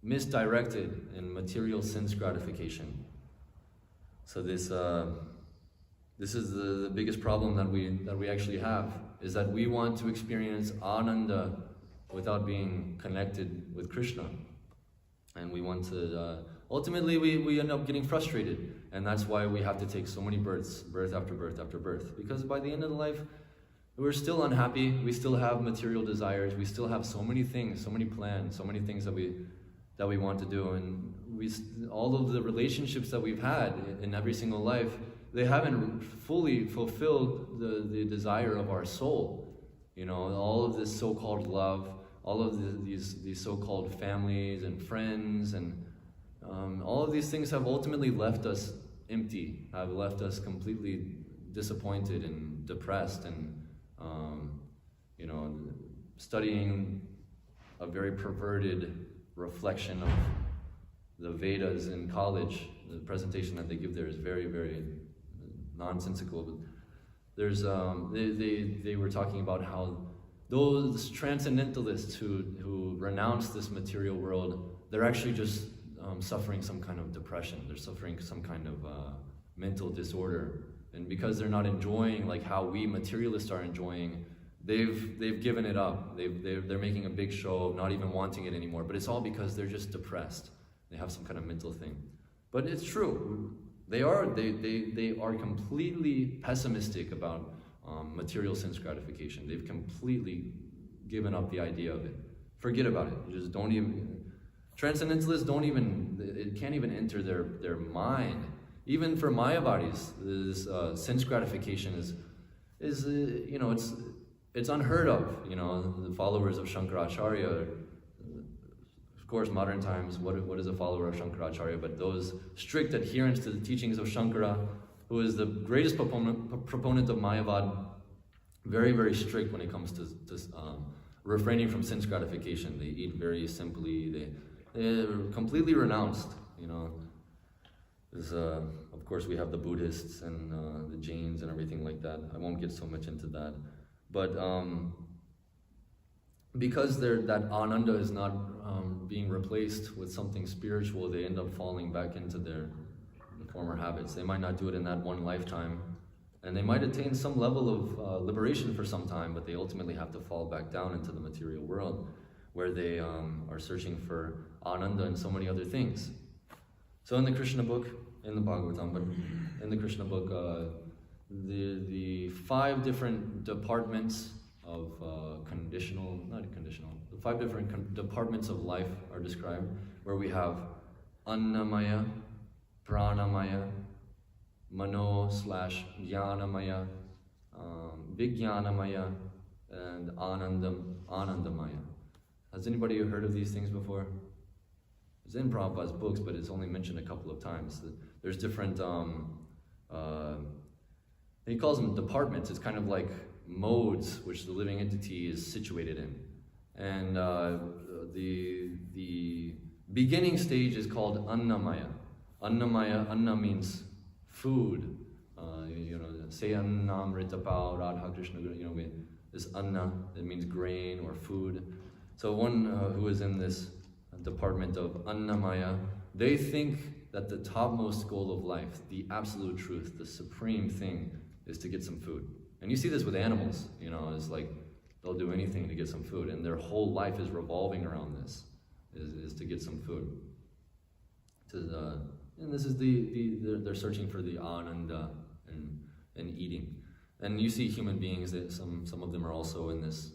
misdirected in material sense gratification. So this is the biggest problem that we actually have, is that we want to experience ananda without being connected with Krishna, and we want to. Ultimately, we end up getting frustrated, and that's why we have to take so many births, birth after birth after birth, because by the end of the life, we're still unhappy, we still have material desires, we still have so many things, so many plans, so many things that we want to do, and all of the relationships that we've had in every single life, they haven't fully fulfilled the desire of our soul. All of this so-called love, all of these so-called families and friends and all of these things have ultimately left us empty, have left us completely disappointed and depressed, and studying a very perverted reflection of the Vedas in college. The presentation that they give there is very, very nonsensical. But there's they were talking about how those transcendentalists who renounce this material world, they're actually just suffering some kind of depression. They're suffering some kind of mental disorder, and because they're not enjoying like how we materialists are enjoying, they've given it up. They're making a big show of not even wanting it anymore. But it's all because they're just depressed. They have some kind of mental thing. But it's true. They are completely pessimistic about material sense gratification. They've completely given up the idea of it. Forget about it. You just don't even. Transcendentalists it can't even enter their mind. Even for Mayavadis, this sense gratification is it's unheard of. The followers of Shankaracharya course, modern times, what is a follower of Shankaracharya? But those strict adherents to the teachings of Shankara, who is the greatest proponent of Mayavad, very, very strict when it comes to refraining from sense gratification. They eat very simply. They're completely renounced. You know, of course, we have the Buddhists and the Jains and everything like that. I won't get so much into that, but because that ananda is not being replaced with something spiritual, they end up falling back into their former habits. They might not do it in that one lifetime, and they might attain some level of liberation for some time, but they ultimately have to fall back down into the material world, where they are searching for ananda and so many other things. So in the Krishna book, in the Bhagavatam, but in the Krishna book, the 5 different departments of the 5 different departments of life are described, where we have annamaya, pranamaya, mano/jnanamaya, vijnanamaya, and anandamaya. Has anybody heard of these things before? It's in Prabhupada's books, but it's only mentioned a couple of times. There's different, he calls them departments. It's kind of like modes which the living entity is situated in. And the beginning stage is called annamaya. Annamaya, anna means food. Say annamritapao, Radha Krishna, this anna, it means grain or food. So one who is in this department of annamaya, they think that the topmost goal of life, the absolute truth, the supreme thing, is to get some food. And you see this with animals, it's like they'll do anything to get some food, and their whole life is revolving around this, is to get some food. And this is they're searching for the ananda and eating. And you see human beings that some of them are also in this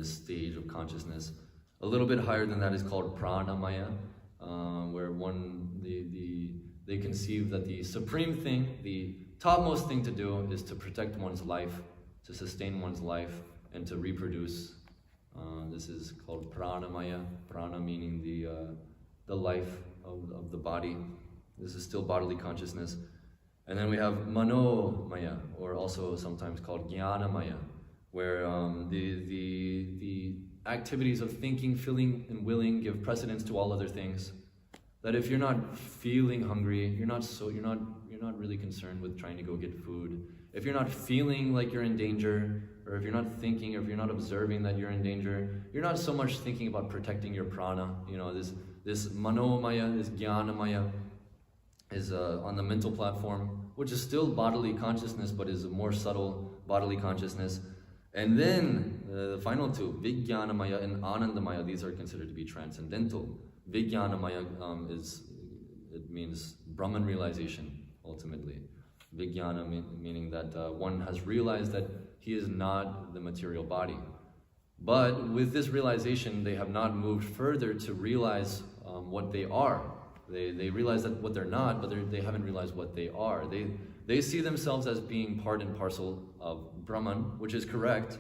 stage of consciousness. A little bit higher than that is called pranamaya, where they conceive that the supreme thing, the topmost thing to do, is to protect one's life, to sustain one's life, and to reproduce. This is called pranamaya. Prana meaning the life of the body. This is still bodily consciousness. And then we have manomaya, or also sometimes called jnanamaya, where the activities of thinking, feeling, and willing give precedence to all other things. That if you're not feeling hungry, you're not really concerned with trying to go get food. If you're not feeling like you're in danger, or if you're not thinking, or if you're not observing that you're in danger, you're not so much thinking about protecting your prana. This manomaya, this jnanamaya, is on the mental platform, which is still bodily consciousness, but is a more subtle bodily consciousness. And then the final two, vijnanamaya and anandamaya, these are considered to be transcendental. Vijnanamaya it means Brahman realization, ultimately. Vijnana meaning that one has realized that he is not the material body. But with this realization, they have not moved further to realize what they are. They realize that what they're not, but they haven't realized what they are. They see themselves as being part and parcel of Brahman, which is correct,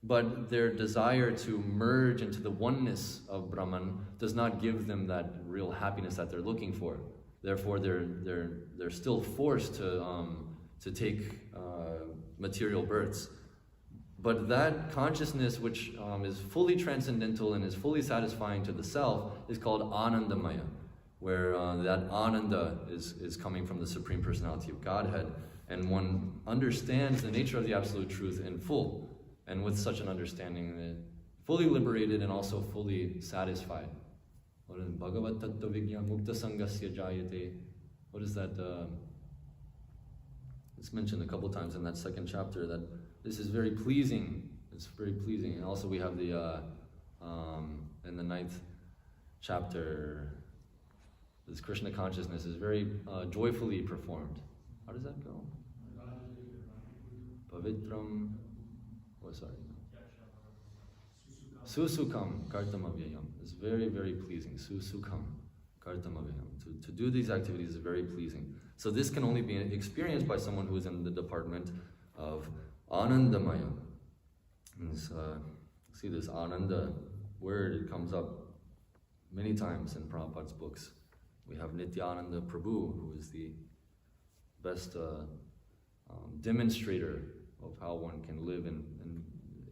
but their desire to merge into the oneness of Brahman does not give them that real happiness that they're looking for. Therefore, they're still forced to take material births. But that consciousness, which is fully transcendental and is fully satisfying to the self, is called anandamaya, where that ananda is coming from the Supreme Personality of Godhead, and one understands the nature of the Absolute Truth in full, and with such an understanding, fully liberated and also fully satisfied. What is Bhagavat Tattva Vigyan Mukta Sangasya Jayate? What is that? It's mentioned a couple times in that second chapter that this is very pleasing. It's very pleasing. And also we have the in the 9th chapter, this Krishna consciousness is very joyfully performed. How does that go? Pavitram. Oh, sorry. Susukam kartamavyayam. It's very, very pleasing. Susukam kartamavyayam. To do these activities is very pleasing. So this can only be experienced by someone who is in the department of anandamaya. And see this ananda word, it comes up many times in Prabhupada's books. We have Nityananda Prabhu, who is the best demonstrator of how one can live in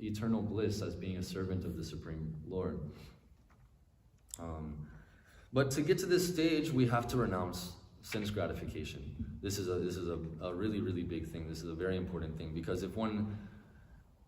eternal bliss as being a servant of the Supreme Lord. But to get to this stage, we have to renounce sense gratification. This is a really, really big thing. This is a very important thing, because if one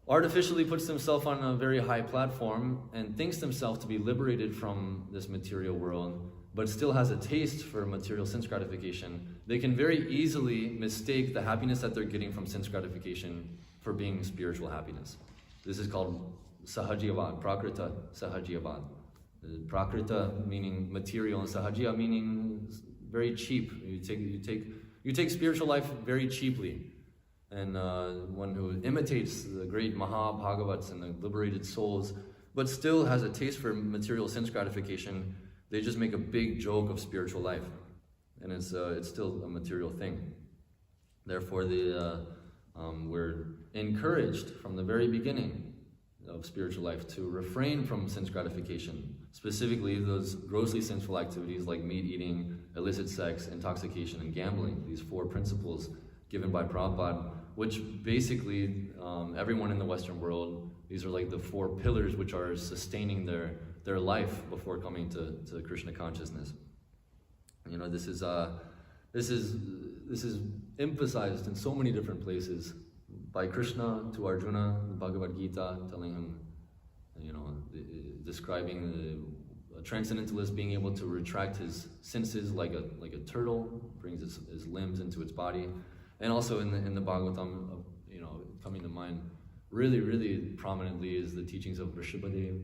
artificially puts himself on a very high platform and thinks himself to be liberated from this material world, but still has a taste for material sense gratification, they can very easily mistake the happiness that they're getting from sense gratification for being spiritual happiness. This is called sahajiyavad, prakrita sahajiyavad. Prakrita meaning material, and sahajya meaning very cheap. You take spiritual life very cheaply. And one who imitates the great Mahabhagavats and the liberated souls, but still has a taste for material sense gratification, they just make a big joke of spiritual life. And it's still a material thing. Therefore, we're encouraged from the very beginning of spiritual life to refrain from sense gratification, specifically those grossly sinful activities like meat eating, illicit sex, intoxication, and gambling. These 4 principles given by Prabhupada, which basically everyone in the Western world, these are like the 4 pillars which are sustaining their life before coming to Krishna consciousness. You know, this is emphasized in so many different places by Krishna to Arjuna, the Bhagavad Gita, telling him, you know, describing a transcendentalist being able to retract his senses like a turtle, brings his limbs into its body. And also in the Bhagavatam, you know, coming to mind really, really prominently is the teachings of Vrishabhadev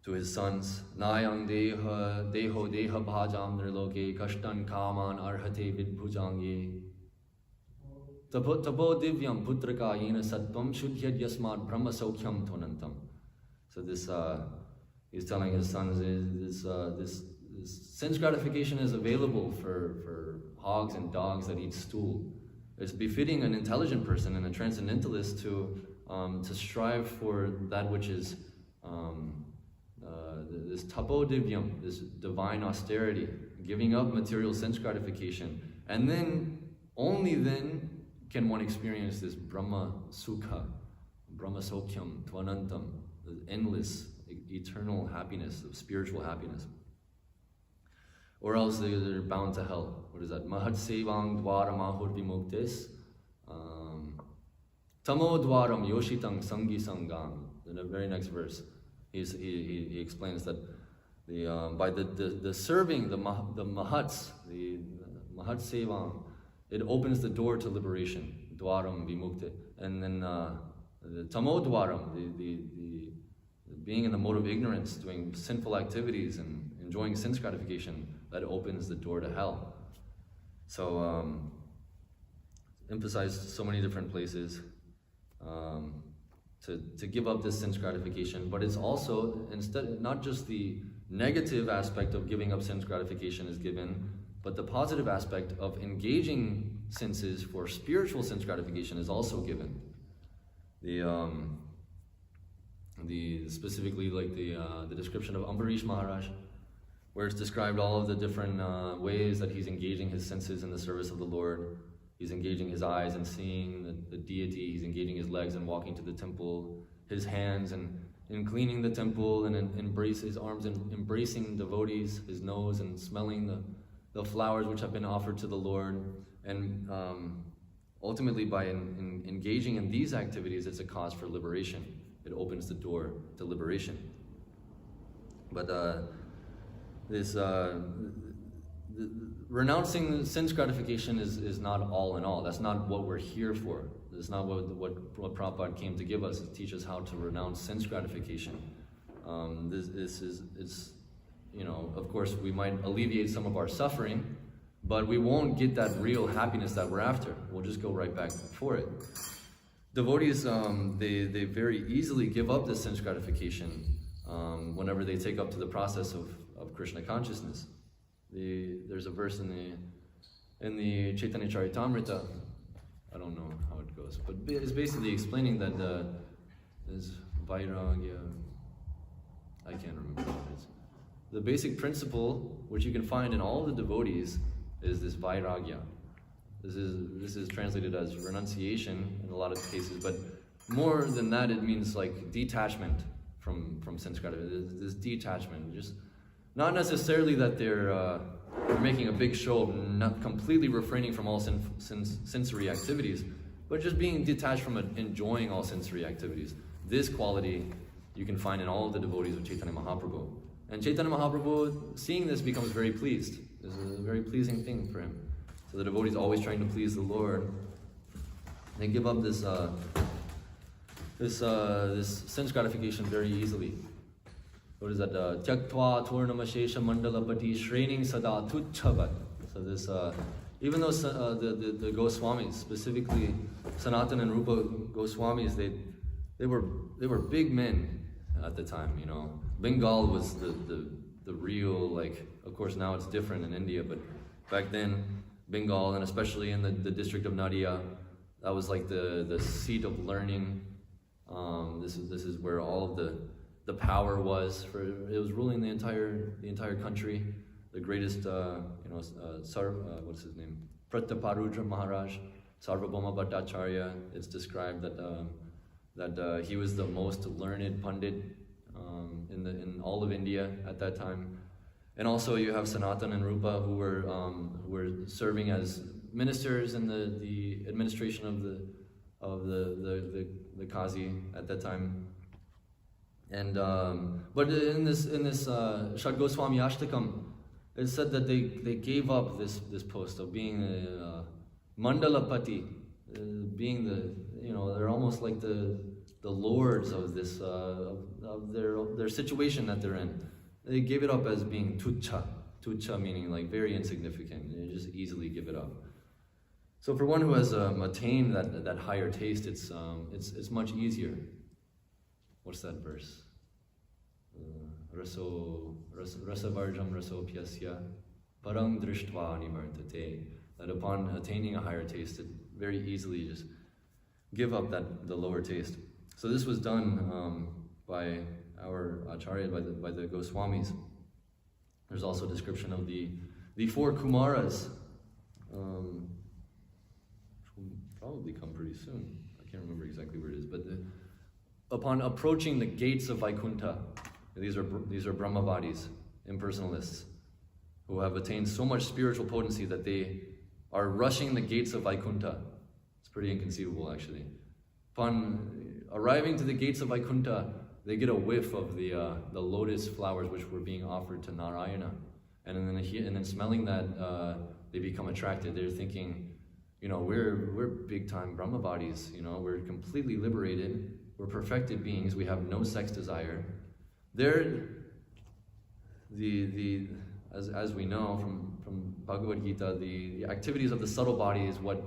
to his sons. Nayang deho deha bhajam nirloke kashtan kaman arhate vidbhujange tapo divyam putraka yena sattvam shuddhyad yasmad brahma saukhyam tonantam. So this he's telling his sons this sense gratification is available for hogs and dogs that eat stool. It's befitting an intelligent person and a transcendentalist to strive for that which is this tapodivyam, this divine austerity, giving up material sense gratification, and then only then can one experience this Brahma Sukha, Brahma Sokyam, Tvanantam, the endless, eternal happiness, of spiritual happiness. Or else they're bound to hell. What is that? Mahat sevang dwara mahur vimuktis. Tamo dwaram yoshitang sangi sangam. In the very next verse, he explains that by the serving, the mahats, the mahat sevang, it opens the door to liberation. Dwaram vimukti. And then the tamo dwaram, the being in the mode of ignorance, doing sinful activities and enjoying sense gratification, that opens the door to hell. So, emphasized so many different places to give up this sense gratification, but it's also, instead, not just the negative aspect of giving up sense gratification is given, but the positive aspect of engaging senses for spiritual sense gratification is also given. Specifically like the description of Ambarish Maharaj, where it's described all of the different ways that he's engaging his senses in the service of the Lord. He's engaging his eyes and seeing the deity. He's engaging his legs and walking to the temple. His hands and cleaning the temple, and embrace his arms and embracing devotees. His nose and smelling the flowers which have been offered to the Lord. And ultimately, by engaging in these activities, it's a cause for liberation. It opens the door to liberation. But renouncing sense gratification is not all in all. That's not what we're here for. That's not what Prabhupada came to give us, to teach us how to renounce sense gratification. It's, you know, of course we might alleviate some of our suffering, but we won't get that real happiness that we're after. We'll just go right back for it. Devotees, they very easily give up this sense gratification whenever they take up to the process of Krishna consciousness. There's a verse in the Chaitanya Charitamrita, I don't know how it goes, but it's basically explaining that there's vairagya, I can't remember what it is. the basic principle, which you can find in all the devotees, is this vairagya. This is translated as renunciation in a lot of cases, but more than that, it means like detachment from sense gratification. This detachment, just not necessarily that they're making a big show of not completely refraining from all sensory activities, but just being detached from enjoying all sensory activities. This quality you can find in all of the devotees of Chaitanya Mahaprabhu. And Chaitanya Mahaprabhu, seeing this, becomes very pleased. This is a very pleasing thing for him. So the devotee is always trying to please the Lord. They give up this sense gratification very easily. What is that? Tyaktva turnamashesha mandalapati shrening sada tuchavat. So this, even though the Goswamis, specifically Sanatana and Rupa Goswamis, they were big men at the time. You know, Bengal was the real, like, of course now it's different in India, but back then Bengal, and especially in the district of Nadia, that was like the seat of learning. This is where all of the power was. It was ruling the entire country. The greatest, what's his name? Prataparudra Maharaj, Sarvabhauma Bhattacharya. It's described that he was the most learned pandit in all of India at that time. And also you have Sanatana and Rupa, who were serving as ministers in the administration of the Qazi at that time. And but in this Shad Goswami Ashtakam, it said that they gave up this post of being a Mandalapati, being they're almost like the lords of this of their situation that they're in. They gave it up as being tucha meaning like very insignificant. They just easily give it up. So for one who has attained that higher taste, it's much easier. What's that verse? Rasavarjam rasopyasya parang drishtva nivartate. That upon attaining a higher taste, it very easily just give up the lower taste. So this was done by our Acharya, by the Goswamis. There's also a description of the four Kumaras, which will probably come pretty soon. I can't remember exactly where it is, but upon approaching the gates of Vaikuntha, these are Brahmavadis, impersonalists, who have attained so much spiritual potency that they are rushing the gates of Vaikuntha. It's pretty inconceivable, actually. Upon arriving to the gates of Vaikuntha, they get a whiff of the lotus flowers which were being offered to Narayana, and then smelling that, they become attracted. They're thinking, we're big time Brahmavadis. We're completely liberated. We're perfected beings. We have no sex desire. They're as we know from Bhagavad Gita, the activities of the subtle body is what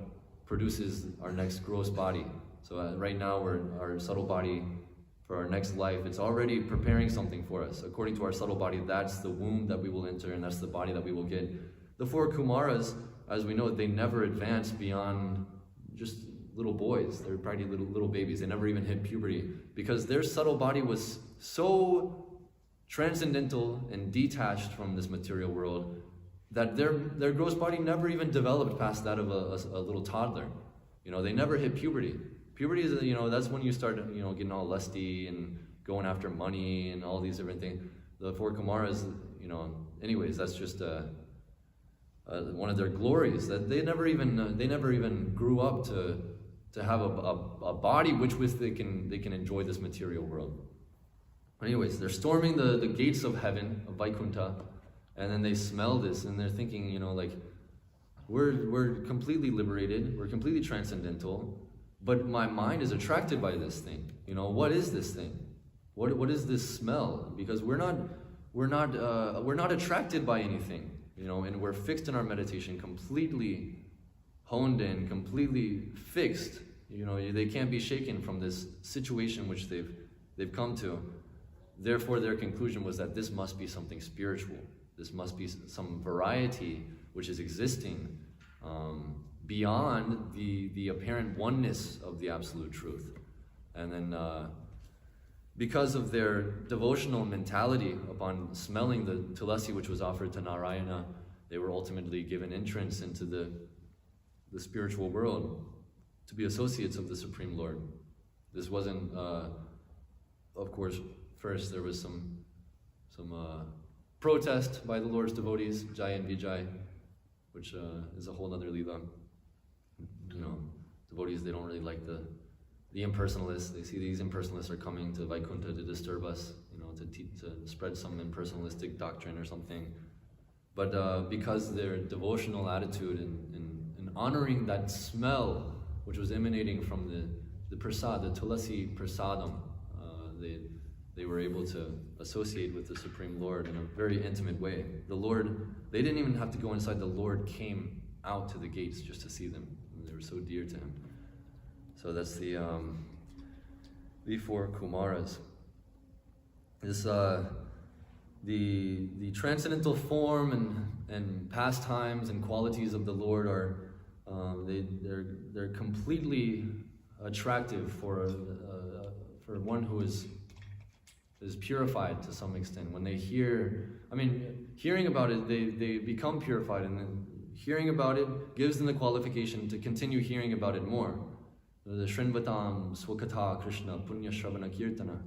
produces our next gross body. So right now our subtle body, for our next life, it's already preparing something for us. According to our subtle body, that's the womb that we will enter, and that's the body that we will get. The four Kumaras, as we know, they never advance beyond just little boys. They're probably little babies. They never even hit puberty, because their subtle body was so transcendental and detached from this material world that their gross body never even developed past that of a little toddler. They never hit puberty. Puberty is, that's when you start, getting all lusty and going after money and all these different things. The four Kumaras, anyways, that's just one of their glories, that they never even grew up to have a body which with they can enjoy this material world. Anyways, they're storming the gates of heaven, of Vaikuntha, and then they smell this and they're thinking, we're completely liberated, we're completely transcendental, but my mind is attracted by this thing. What is this thing? What is this smell? Because we're not attracted by anything, and we're fixed in our meditation, completely honed in, completely fixed. They can't be shaken from this situation which they've come to. Therefore, their conclusion was that this must be something spiritual. This must be some variety which is existing beyond the apparent oneness of the absolute truth. And then because of their devotional mentality upon smelling the tulasi which was offered to Narayana, they were ultimately given entrance into the spiritual world to be associates of the Supreme Lord. This wasn't, of course, first there was some protest by the Lord's devotees, Jai and Vijay, which is a whole other lila. You know, devotees, they don't really like the impersonalists. They see these impersonalists are coming to Vaikuntha to disturb us, you know, to spread some impersonalistic doctrine or something. But because their devotional attitude in honoring that smell which was emanating from the prasad, the tulasi prasadam, they were able to associate with the Supreme Lord in a very intimate way. The Lord, they didn't even have to go inside. The Lord came out to the gates just to see them. They were so dear to him. So that's the four Kumaras. This the transcendental form and pastimes and qualities of the Lord are they're completely attractive for one who is purified to some extent. When they hear, hearing about it, they become purified, and then hearing about it gives them the qualification to continue hearing about it more. The Shrinvatam Swakatha Krishna Punya Shravana Kirtana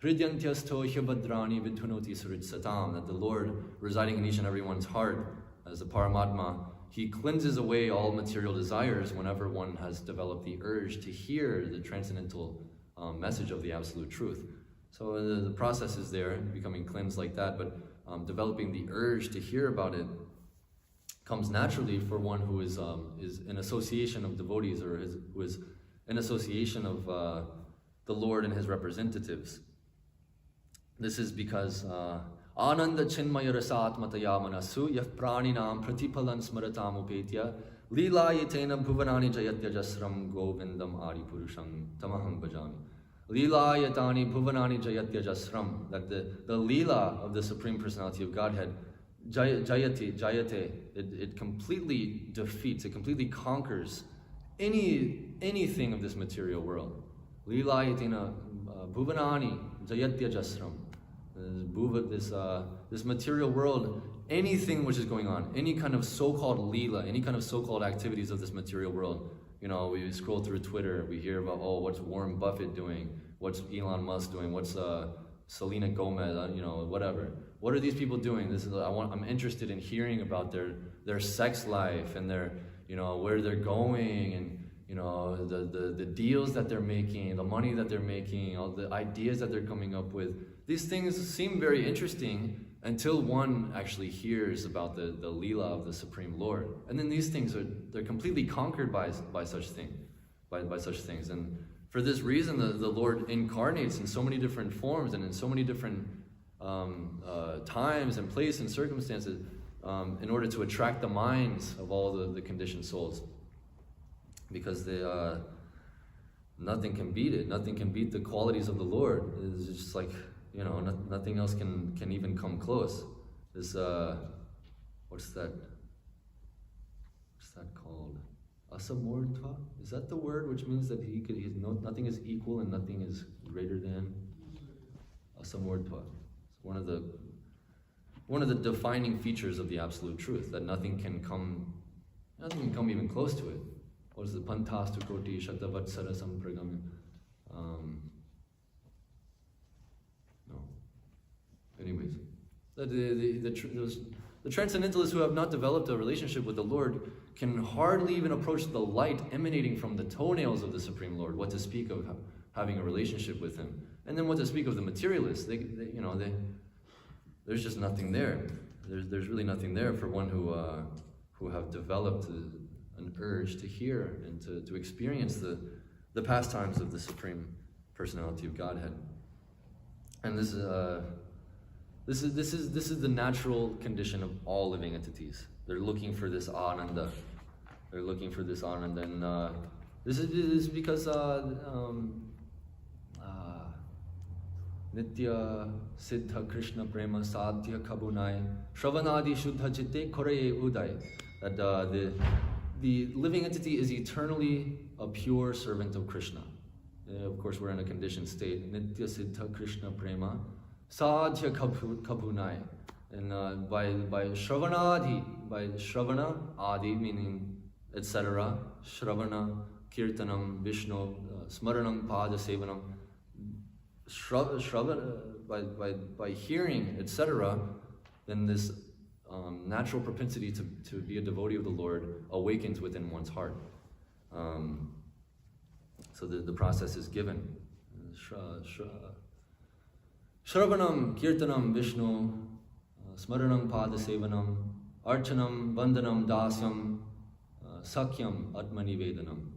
Hridyantyastho Hyabadrani Vidhunoti Surit Satam, that the Lord residing in each and everyone's heart as a Paramatma, he cleanses away all material desires whenever one has developed the urge to hear the transcendental message of the absolute truth. So the process is there, becoming cleansed like that, but developing the urge to hear about it comes naturally for one who is in association of devotees, or who is in association of the Lord and his representatives. This is because Ananda Chinmaya Rasatmataya Manasu Yaf Praninam Pratipalan Smaratam Upetya Lila Yetena Bhuvanani Jayatya Jasram Govindam Adi Purusham Tamaham Bhajami. Lila Yatani Bhuvanani Jayatya Jasram, that the Lila of the Supreme Personality of Godhead, Jayate, it completely defeats, it completely conquers anything of this material world. Lila Yatena Bhuvanani Jayatya Jasram. This material world, anything which is going on, any kind of so-called lila, any kind of so-called activities of this material world. You know, we scroll through Twitter, we hear about, what's Warren Buffett doing? What's Elon Musk doing? What's Selena Gomez? Whatever. What are these people doing? I'm interested in hearing about their sex life and their, where they're going, and the deals that they're making, the money that they're making, all the ideas that they're coming up with. These things seem very interesting until one actually hears about the Leela of the Supreme Lord. And then these things they're completely conquered by such things. And for this reason, the Lord incarnates in so many different forms and in so many different times and place and circumstances in order to attract the minds of all the conditioned souls. Because nothing can beat it. Nothing can beat the qualities of the Lord. It's just like, nothing else can even come close. This, what's that called? Asamurtva? Is that the word which means that nothing is equal and nothing is greater than? Asamurtva. It's one of the defining features of the absolute truth, that nothing can come even close to it. What is the Pantastu Koti Shatavatsara Sampragami? No. Anyways, the transcendentalists who have not developed a relationship with the Lord can hardly even approach the light emanating from the toenails of the Supreme Lord. What to speak of having a relationship with Him, and then what to speak of the materialists? There's just nothing there. There's really nothing there for one who have developed an urge to hear and to experience the pastimes of the Supreme Personality of Godhead. And this is the natural condition of all living entities. They're looking for this ananda. And this is because Nitya Siddha Krishna Prema Sadhya Kabunai Shravanadi Shuddha Chitte Koreye Uday. That the living entity is eternally a pure servant of Krishna. Of course, we're in a conditioned state. Nitya Siddha Krishna Prema Sadhya Kabunai. And by Shravanadi, by Shravana, Adi meaning etc., Shravana, Kirtanam, Vishnu, Smaranam, Pada Sevanam, by hearing, etc., then this natural propensity to be a devotee of the Lord awakens within one's heart. So the process is given. Shravanam, Kirtanam, Vishnu, Smaranam, Pada Sevanam, Archanam, Vandanam, Dasyam, Sakyam, Atmanivedanam.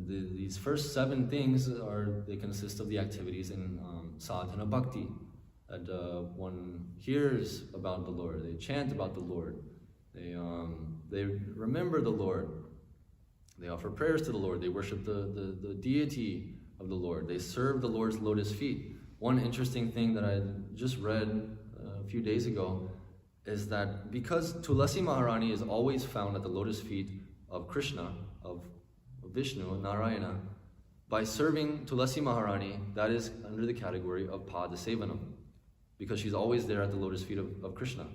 These first 7 things they consist of the activities in sadhana bhakti. That one hears about the Lord, they chant about the Lord, they remember the Lord, they offer prayers to the Lord, they worship the deity of the Lord, they serve the Lord's lotus feet. One interesting thing that I just read a few days ago is that because Tulasi Maharani is always found at the lotus feet of Krishna, of Vishnu, Narayana, by serving Tulasi Maharani, that is under the category of Pada Sevanam, because she's always there at the lotus feet of Krishna.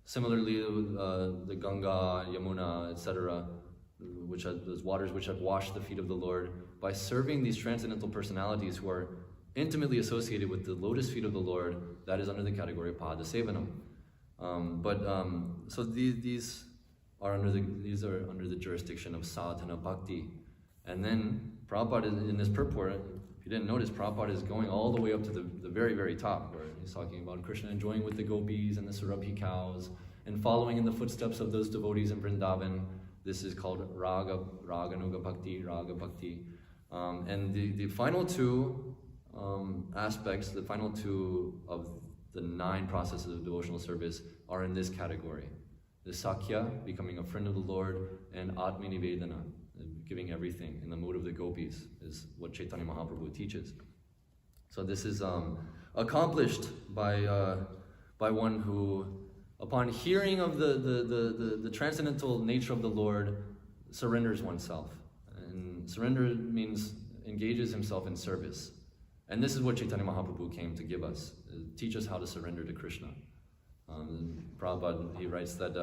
Similarly, the Ganga, Yamuna, etc., those waters which have washed the feet of the Lord, by serving these transcendental personalities who are intimately associated with the lotus feet of the Lord, that is under the category of Pada Sevanam. So these are under the jurisdiction of sadhana bhakti. And then Prabhupada in this purport, if you didn't notice, Prabhupada is going all the way up to the very, very top, where he's talking about Krishna enjoying with the gopis and the Surabhi cows, and following in the footsteps of those devotees in Vrindavan. This is called Raganuga Bhakti, Raga Bhakti. And the final 2 aspects, the final 2 of the 9 processes of devotional service are in this category. The Sakya, becoming a friend of the Lord, and Atmanivedana, giving everything in the mode of the gopis, is what Chaitanya Mahaprabhu teaches. So this is accomplished by one who, upon hearing of the transcendental nature of the Lord, surrenders oneself. And surrender means engages himself in service. And this is what Chaitanya Mahaprabhu came to give us, teach us how to surrender to Krishna. Prabhupada, he writes that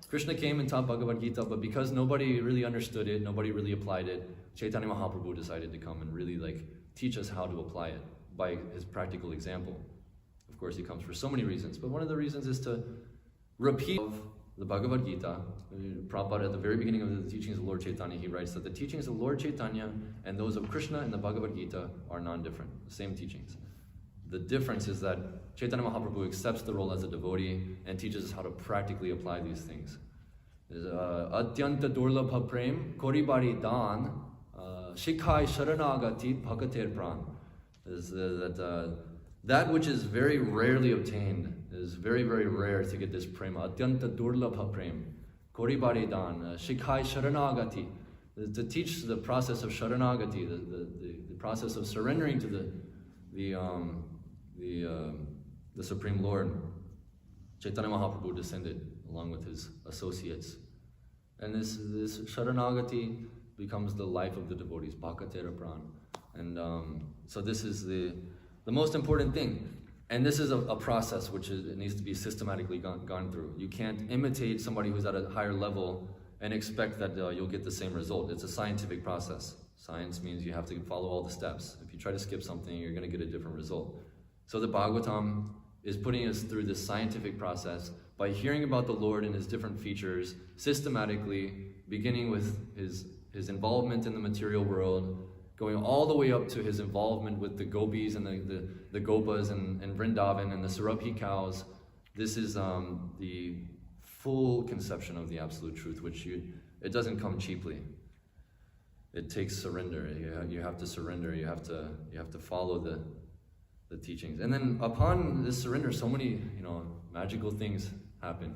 Krishna came and taught Bhagavad Gita, but because nobody really understood it, nobody really applied it, Chaitanya Mahaprabhu decided to come and really teach us how to apply it by his practical example. Of course, he comes for so many reasons, but one of the reasons is to repeat the Bhagavad Gita. Prabhupada, at the very beginning of the teachings of Lord Chaitanya, he writes that the teachings of Lord Chaitanya and those of Krishna in the Bhagavad Gita are non-different, the same teachings. The difference is that Chaitanya Mahaprabhu accepts the role as a devotee and teaches us how to practically apply these things. Atyanta durlabha prem koribari dan shikhai sharanagati bhagater pran. That which is very rarely obtained is very, very rare to get this prema. Atyanta durlabha prem koribari dan shikhai sharanagati. To teach the process of sharanagati, the process of surrendering to the Supreme Lord. Chaitanya Mahaprabhu descended along with his associates. And this Sharanagati becomes the life of the devotees, Bhakatera Pran. And so this is the most important thing. And this is a process which it needs to be systematically gone through. You can't imitate somebody who's at a higher level and expect that you'll get the same result. It's a scientific process. Science means you have to follow all the steps. If you try to skip something, you're going to get a different result. So the Bhagavatam is putting us through this scientific process by hearing about the Lord and his different features systematically, beginning with his involvement in the material world, going all the way up to his involvement with the gopis and the gopas and Vrindavan and the Surabhi cows. This is the full conception of the absolute truth, which it doesn't come cheaply. It takes surrender. You have to surrender. You have to follow the teachings. And then upon this surrender, so many magical things happen.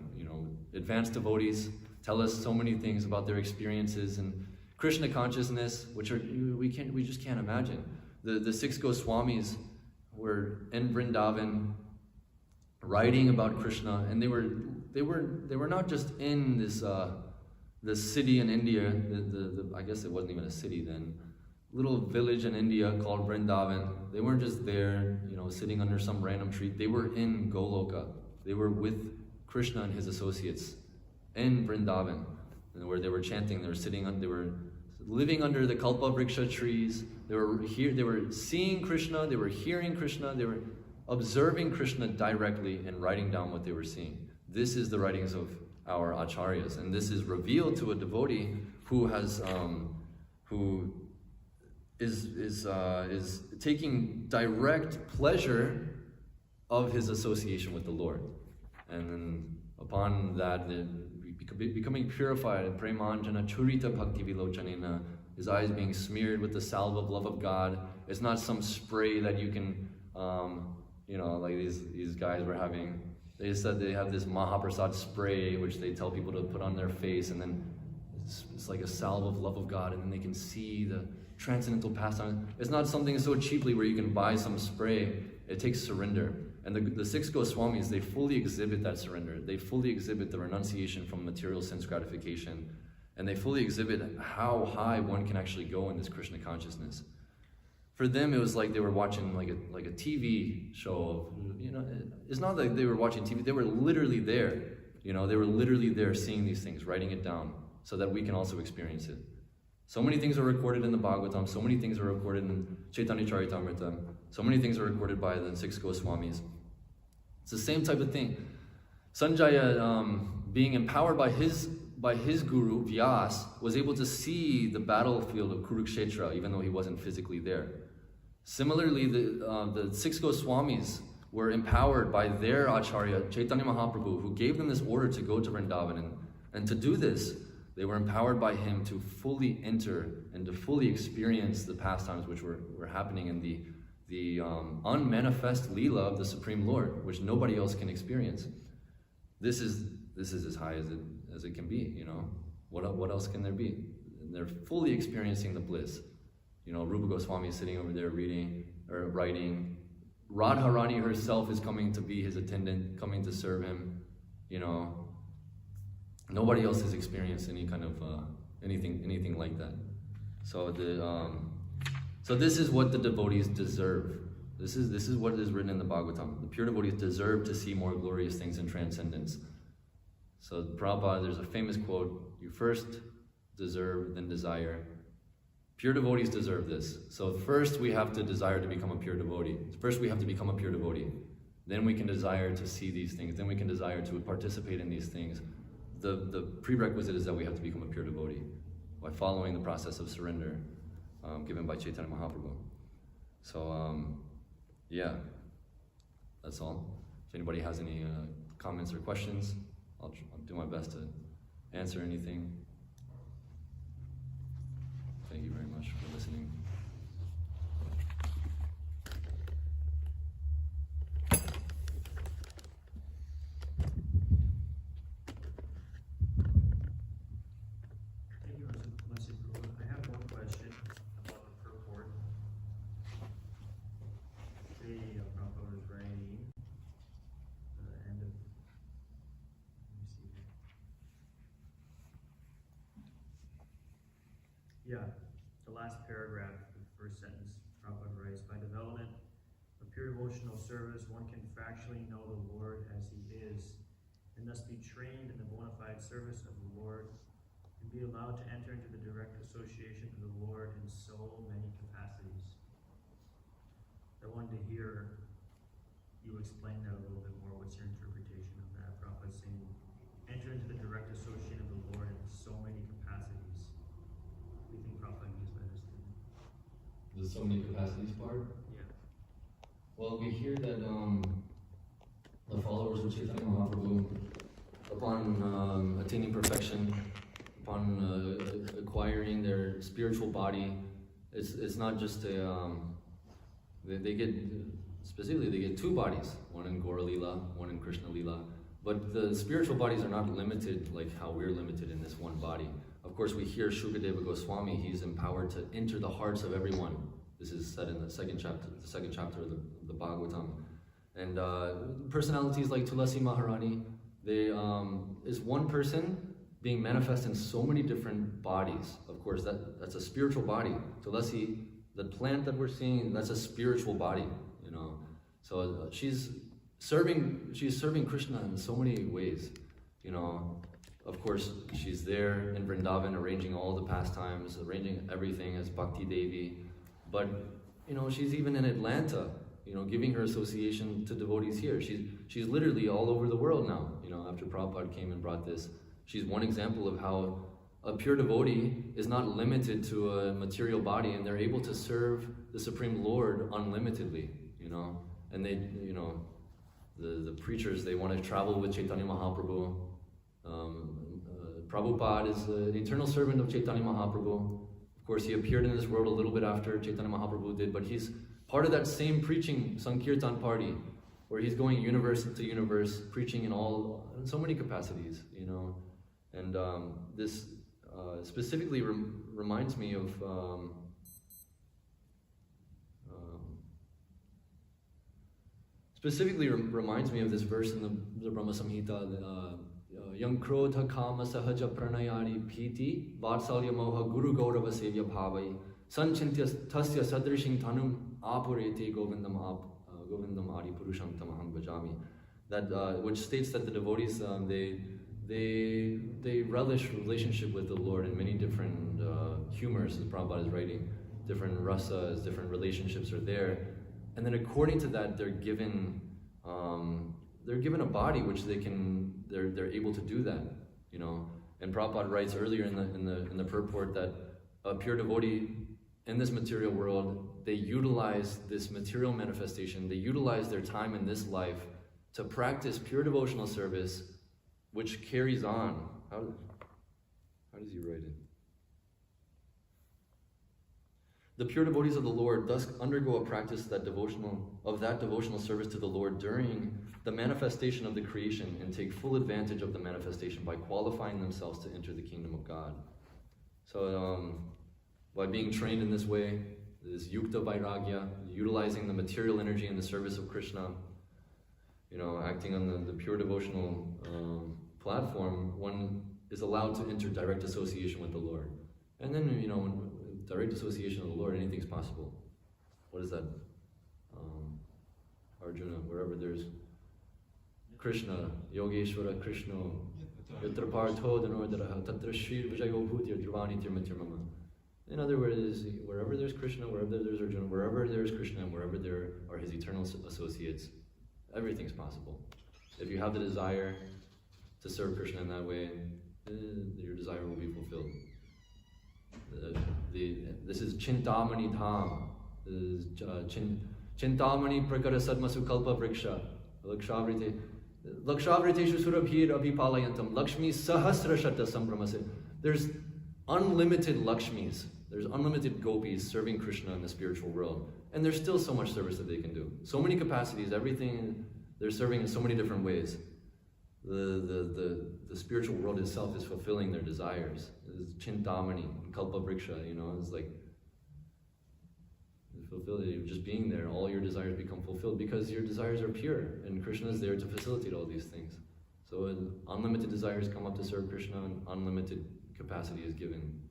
Advanced devotees tell us so many things about their experiences and Krishna consciousness, which we just can't imagine. The 6 Goswamis were in Vrindavan writing about Krishna, and they were not just in this city in India. I guess it wasn't even a city then. little village in India called Vrindavan. They weren't just there, sitting under some random tree. They were in Goloka. They were with Krishna and his associates in Vrindavan, where they were chanting. They were living under the Kalpa Vriksha trees. They were seeing Krishna. They were hearing Krishna. They were observing Krishna directly and writing down what they were seeing. This is the writings of our acharyas, and this is revealed to a devotee who is taking direct pleasure of his association with the Lord, and then upon that, becoming purified, premanjana churita bhakti vilochanena, his eyes being smeared with the salve of love of God. It's not some spray that you can, like these guys were having. They said they have this Mahaprasad spray, which they tell people to put on their face, and then it's like a salve of love of God, and then they can see the transcendental pastime. It's not something so cheaply where you can buy some spray. It takes surrender. And the six Goswamis, they fully exhibit that surrender. They fully exhibit the renunciation from material sense gratification. And they fully exhibit how high one can actually go in this Krishna consciousness. For them, it was like they were watching like a TV show of, it's not like they were watching TV. They were literally there. They were literally there seeing these things, writing it down, so that we can also experience it. So many things are recorded in the Bhagavatam, so many things are recorded in Chaitanya Charitamrita, so many things are recorded by the six Goswamis. It's the same type of thing. Sanjaya, being empowered by his guru, Vyas, was able to see the battlefield of Kurukshetra, even though he wasn't physically there. Similarly, the six Goswamis were empowered by their Acharya, Chaitanya Mahaprabhu, who gave them this order to go to Vrindavan. And to do this, they were empowered by him to fully enter and to fully experience the pastimes which were happening in the unmanifest Leela of the Supreme Lord, which nobody else can experience. This is as high as it can be, What else can there be? And they're fully experiencing the bliss. Rupa Goswami is sitting over there reading or writing. Radharani herself is coming to be his attendant, coming to serve him. Nobody else has experienced any kind of anything like that. So this is what the devotees deserve. This is what is written in the Bhagavatam. The pure devotees deserve to see more glorious things in transcendence. So Prabhupada, there's a famous quote: "You first deserve, then desire." Pure devotees deserve this. So first we have to desire to become a pure devotee. First we have to become a pure devotee. Then we can desire to see these things. Then we can desire to participate in these things. The prerequisite is that we have to become a pure devotee by following the process of surrender given by Chaitanya Mahaprabhu. So, that's all. If anybody has any comments or questions, I'll do my best to answer anything. Thank you very much for listening. Thank you, Matsya Prabhu. I have one question about the purport. Prabhupada was writing the end of, let me see here. Yeah, the last paragraph, the first sentence, Prabhupada writes, "By development of pure devotional service, one can factually know the Lord as He is, and thus be trained in the bona fide service of the Lord, and be allowed to enter into the direct association of the Lord in so many capacities." I wanted to hear you explain that a little bit more. What's your interpretation of that? Prabhupada saying, enter into the direct association of the Lord in so many capacities. What do you think Prabhupada means by this statement? The so many capacities part? Yeah. Well, we hear that the followers of Chaitanya Mahaprabhu, upon attaining perfection, upon acquiring their spiritual body, it's not just they get two bodies, one in Gaura Lila, one in Krishna Lila. But the spiritual bodies are not limited like how we're limited in this one body. Of course, we hear Shukadeva Goswami, he's empowered to enter the hearts of everyone. This is said in the second chapter of the Bhagavatam. And personalities like Tulasi Maharani, they is one person, being manifest in so many different bodies. Of course, that's a spiritual body. So let's see, the plant that we're seeing, that's a spiritual body, you know. So she's serving Krishna in so many ways, you know. Of course, she's there in Vrindavan arranging all the pastimes, arranging everything as Bhakti Devi. But, you know, she's even in Atlanta, you know, giving her association to devotees here. She's literally all over the world now, you know, after Prabhupada came and brought this. She's one example of how a pure devotee is not limited to a material body, and they're able to serve the Supreme Lord unlimitedly, you know. And they, you know, the preachers, they want to travel with Chaitanya Mahaprabhu. Prabhupada is the eternal servant of Chaitanya Mahaprabhu. Of course, he appeared in this world a little bit after Chaitanya Mahaprabhu did, but he's part of that same preaching Sankirtan party, where he's going universe to universe, preaching in so many capacities, you know. And this specifically reminds me of this verse in the Brahma Samhita. Yang krodha kama sahaja pranayari bhiti vatsalya moha guru gaurava sevya bhavai sanchintya tasya sadrishing tanum apurete govindam adi purusham tamaham bhajami. That which states that the devotees they relish relationship with the Lord in many different humors, as Prabhupada is writing. Different rasas, different relationships are there, and then according to that they're given a body which they're able to do that, you know. And Prabhupada writes earlier in the purport that a pure devotee in this material world, they utilize this material manifestation, they utilize their time in this life to practice pure devotional service, which carries on. How does he write it? The pure devotees of the Lord thus undergo a practice of that devotional service to the Lord during the manifestation of the creation, and take full advantage of the manifestation by qualifying themselves to enter the kingdom of God. So by being trained in this way, this yukta vairagya, utilizing the material energy in the service of Krishna, you know, acting on the pure devotional platform, one is allowed to enter direct association with the Lord. And then, you know, direct association with the Lord, anything's possible. What is that? Arjuna, wherever there's Krishna, Yogeshwara Krishna, Yatra Partho Dhanordaraha, Tatra Shri Vijayo Bhutir Dhruvani Tirmatirmama. In other words, wherever there's Krishna, wherever there's Arjuna, wherever there's Krishna, and wherever there are his eternal associates, everything's possible. If you have the desire to serve Krishna in that way, your desire will be fulfilled. This is Chintamani Dham. This is Chintamani Prakara Sadmasu Kalpa Vriksha. Lakshavriteshu Surabhir Abhipalayantam. Lakshmi Sahasra Shata Sambramase. There's unlimited Lakshmis. There's unlimited gopis serving Krishna in the spiritual world. And there's still so much service that they can do. So many capacities, everything, they're serving in so many different ways. The spiritual world itself is fulfilling their desires. It's Chintamani, Kalpa Vriksha, you know, it's like fulfilled. Just being there, all your desires become fulfilled because your desires are pure, and Krishna is there to facilitate all these things. So unlimited desires come up to serve Krishna, and unlimited capacity is given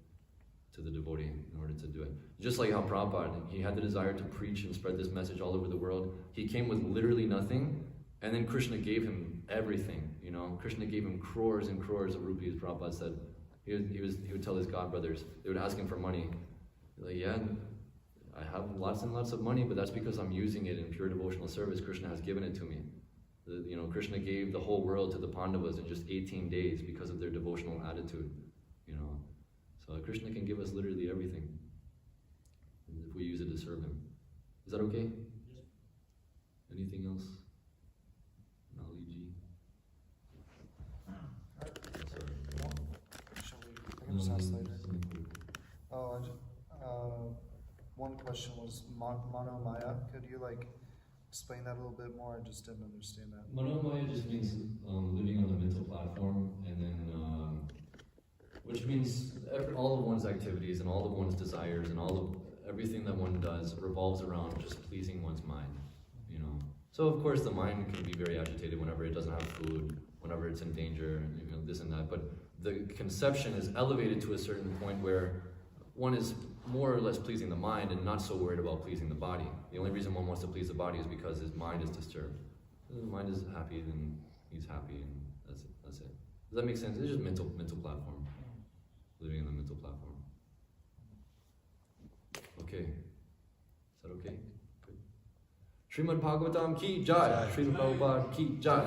to the devotee in order to do it. Just like how Prabhupada, he had the desire to preach and spread this message all over the world. He came with literally nothing, and then Krishna gave him everything, you know. Krishna gave him crores and crores of rupees. Prabhupada said he would tell his godbrothers, they would ask him for money. Like, yeah, I have lots and lots of money, but that's because I'm using it in pure devotional service. Krishna has given it to me. You know, Krishna gave the whole world to the Pandavas in just 18 days because of their devotional attitude, you know. So Krishna can give us literally everything if we use it to serve him. Is that okay? Yes. Anything else? Naliji? Shall we pick up this later? One question was Manomaya. Could you explain that a little bit more? I just didn't understand that. Manomaya just means living on the mental platform, and then which means all of one's activities and all of one's desires and everything that one does revolves around just pleasing one's mind, you know. So of course the mind can be very agitated whenever it doesn't have food, whenever it's in danger, you know, this and that. But the conception is elevated to a certain point where one is more or less pleasing the mind and not so worried about pleasing the body. The only reason one wants to please the body is because his mind is disturbed. If the mind is happy, then he's happy, and that's it. That's it. Does that make sense? It's just mental platform. Living in the mental platform. Okay. Is that okay? Good. Srimad Bhagavatam ki jai. Srimad Prabhupada ki jai.